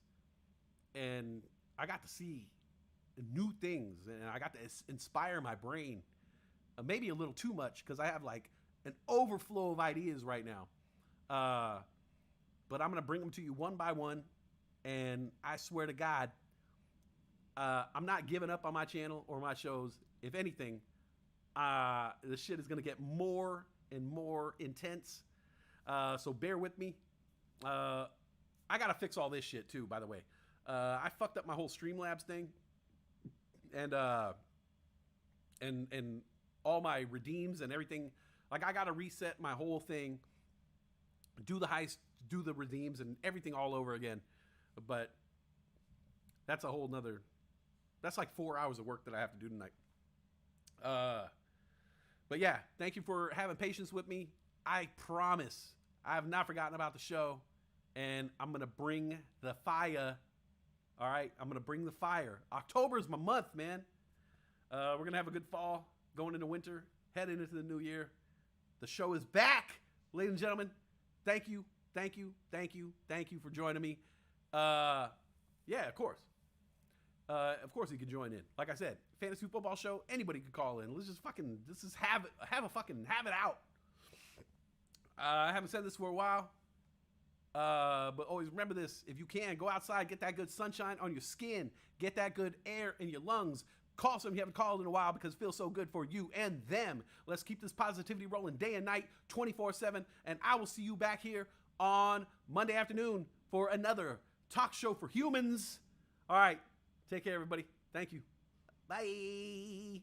and I got to see new things, and I got to inspire my brain. Maybe a little too much, because I have like an overflow of ideas right now. But I'm going to bring them to you one by one, and I swear to God, I'm not giving up on my channel or my shows. If anything, the shit is going to get more and more intense. So bear with me. I got to fix all this shit too, by the way. I fucked up my whole Streamlabs thing. And all my redeems and everything. Like, I got to reset my whole thing, do the heist, do the redeems, and everything all over again. But that's a whole nother, that's like 4 hours of work that I have to do tonight. But yeah, thank you for having patience with me. I promise I have not forgotten about the show, and I'm going to bring the fire. All right, I'm going to bring the fire. October is my month, man. We're going to have a good fall, going into winter, heading into the new year. The show is back, ladies and gentlemen. Thank you for joining me. Yeah, of course. You can join in. Like I said, fantasy football show, anybody could call in. Let's just have it out. I haven't said this for a while, but always remember this. If you can, go outside, get that good sunshine on your skin, get that good air in your lungs. Call someone you haven't called in a while, because it feels so good for you and them. Let's keep this positivity rolling day and night, 24/7, and I will see you back here on Monday afternoon for another talk show for humans. All right. Take care, everybody. Thank you. Bye.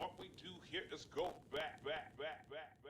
What we do here is go back, back, back, back.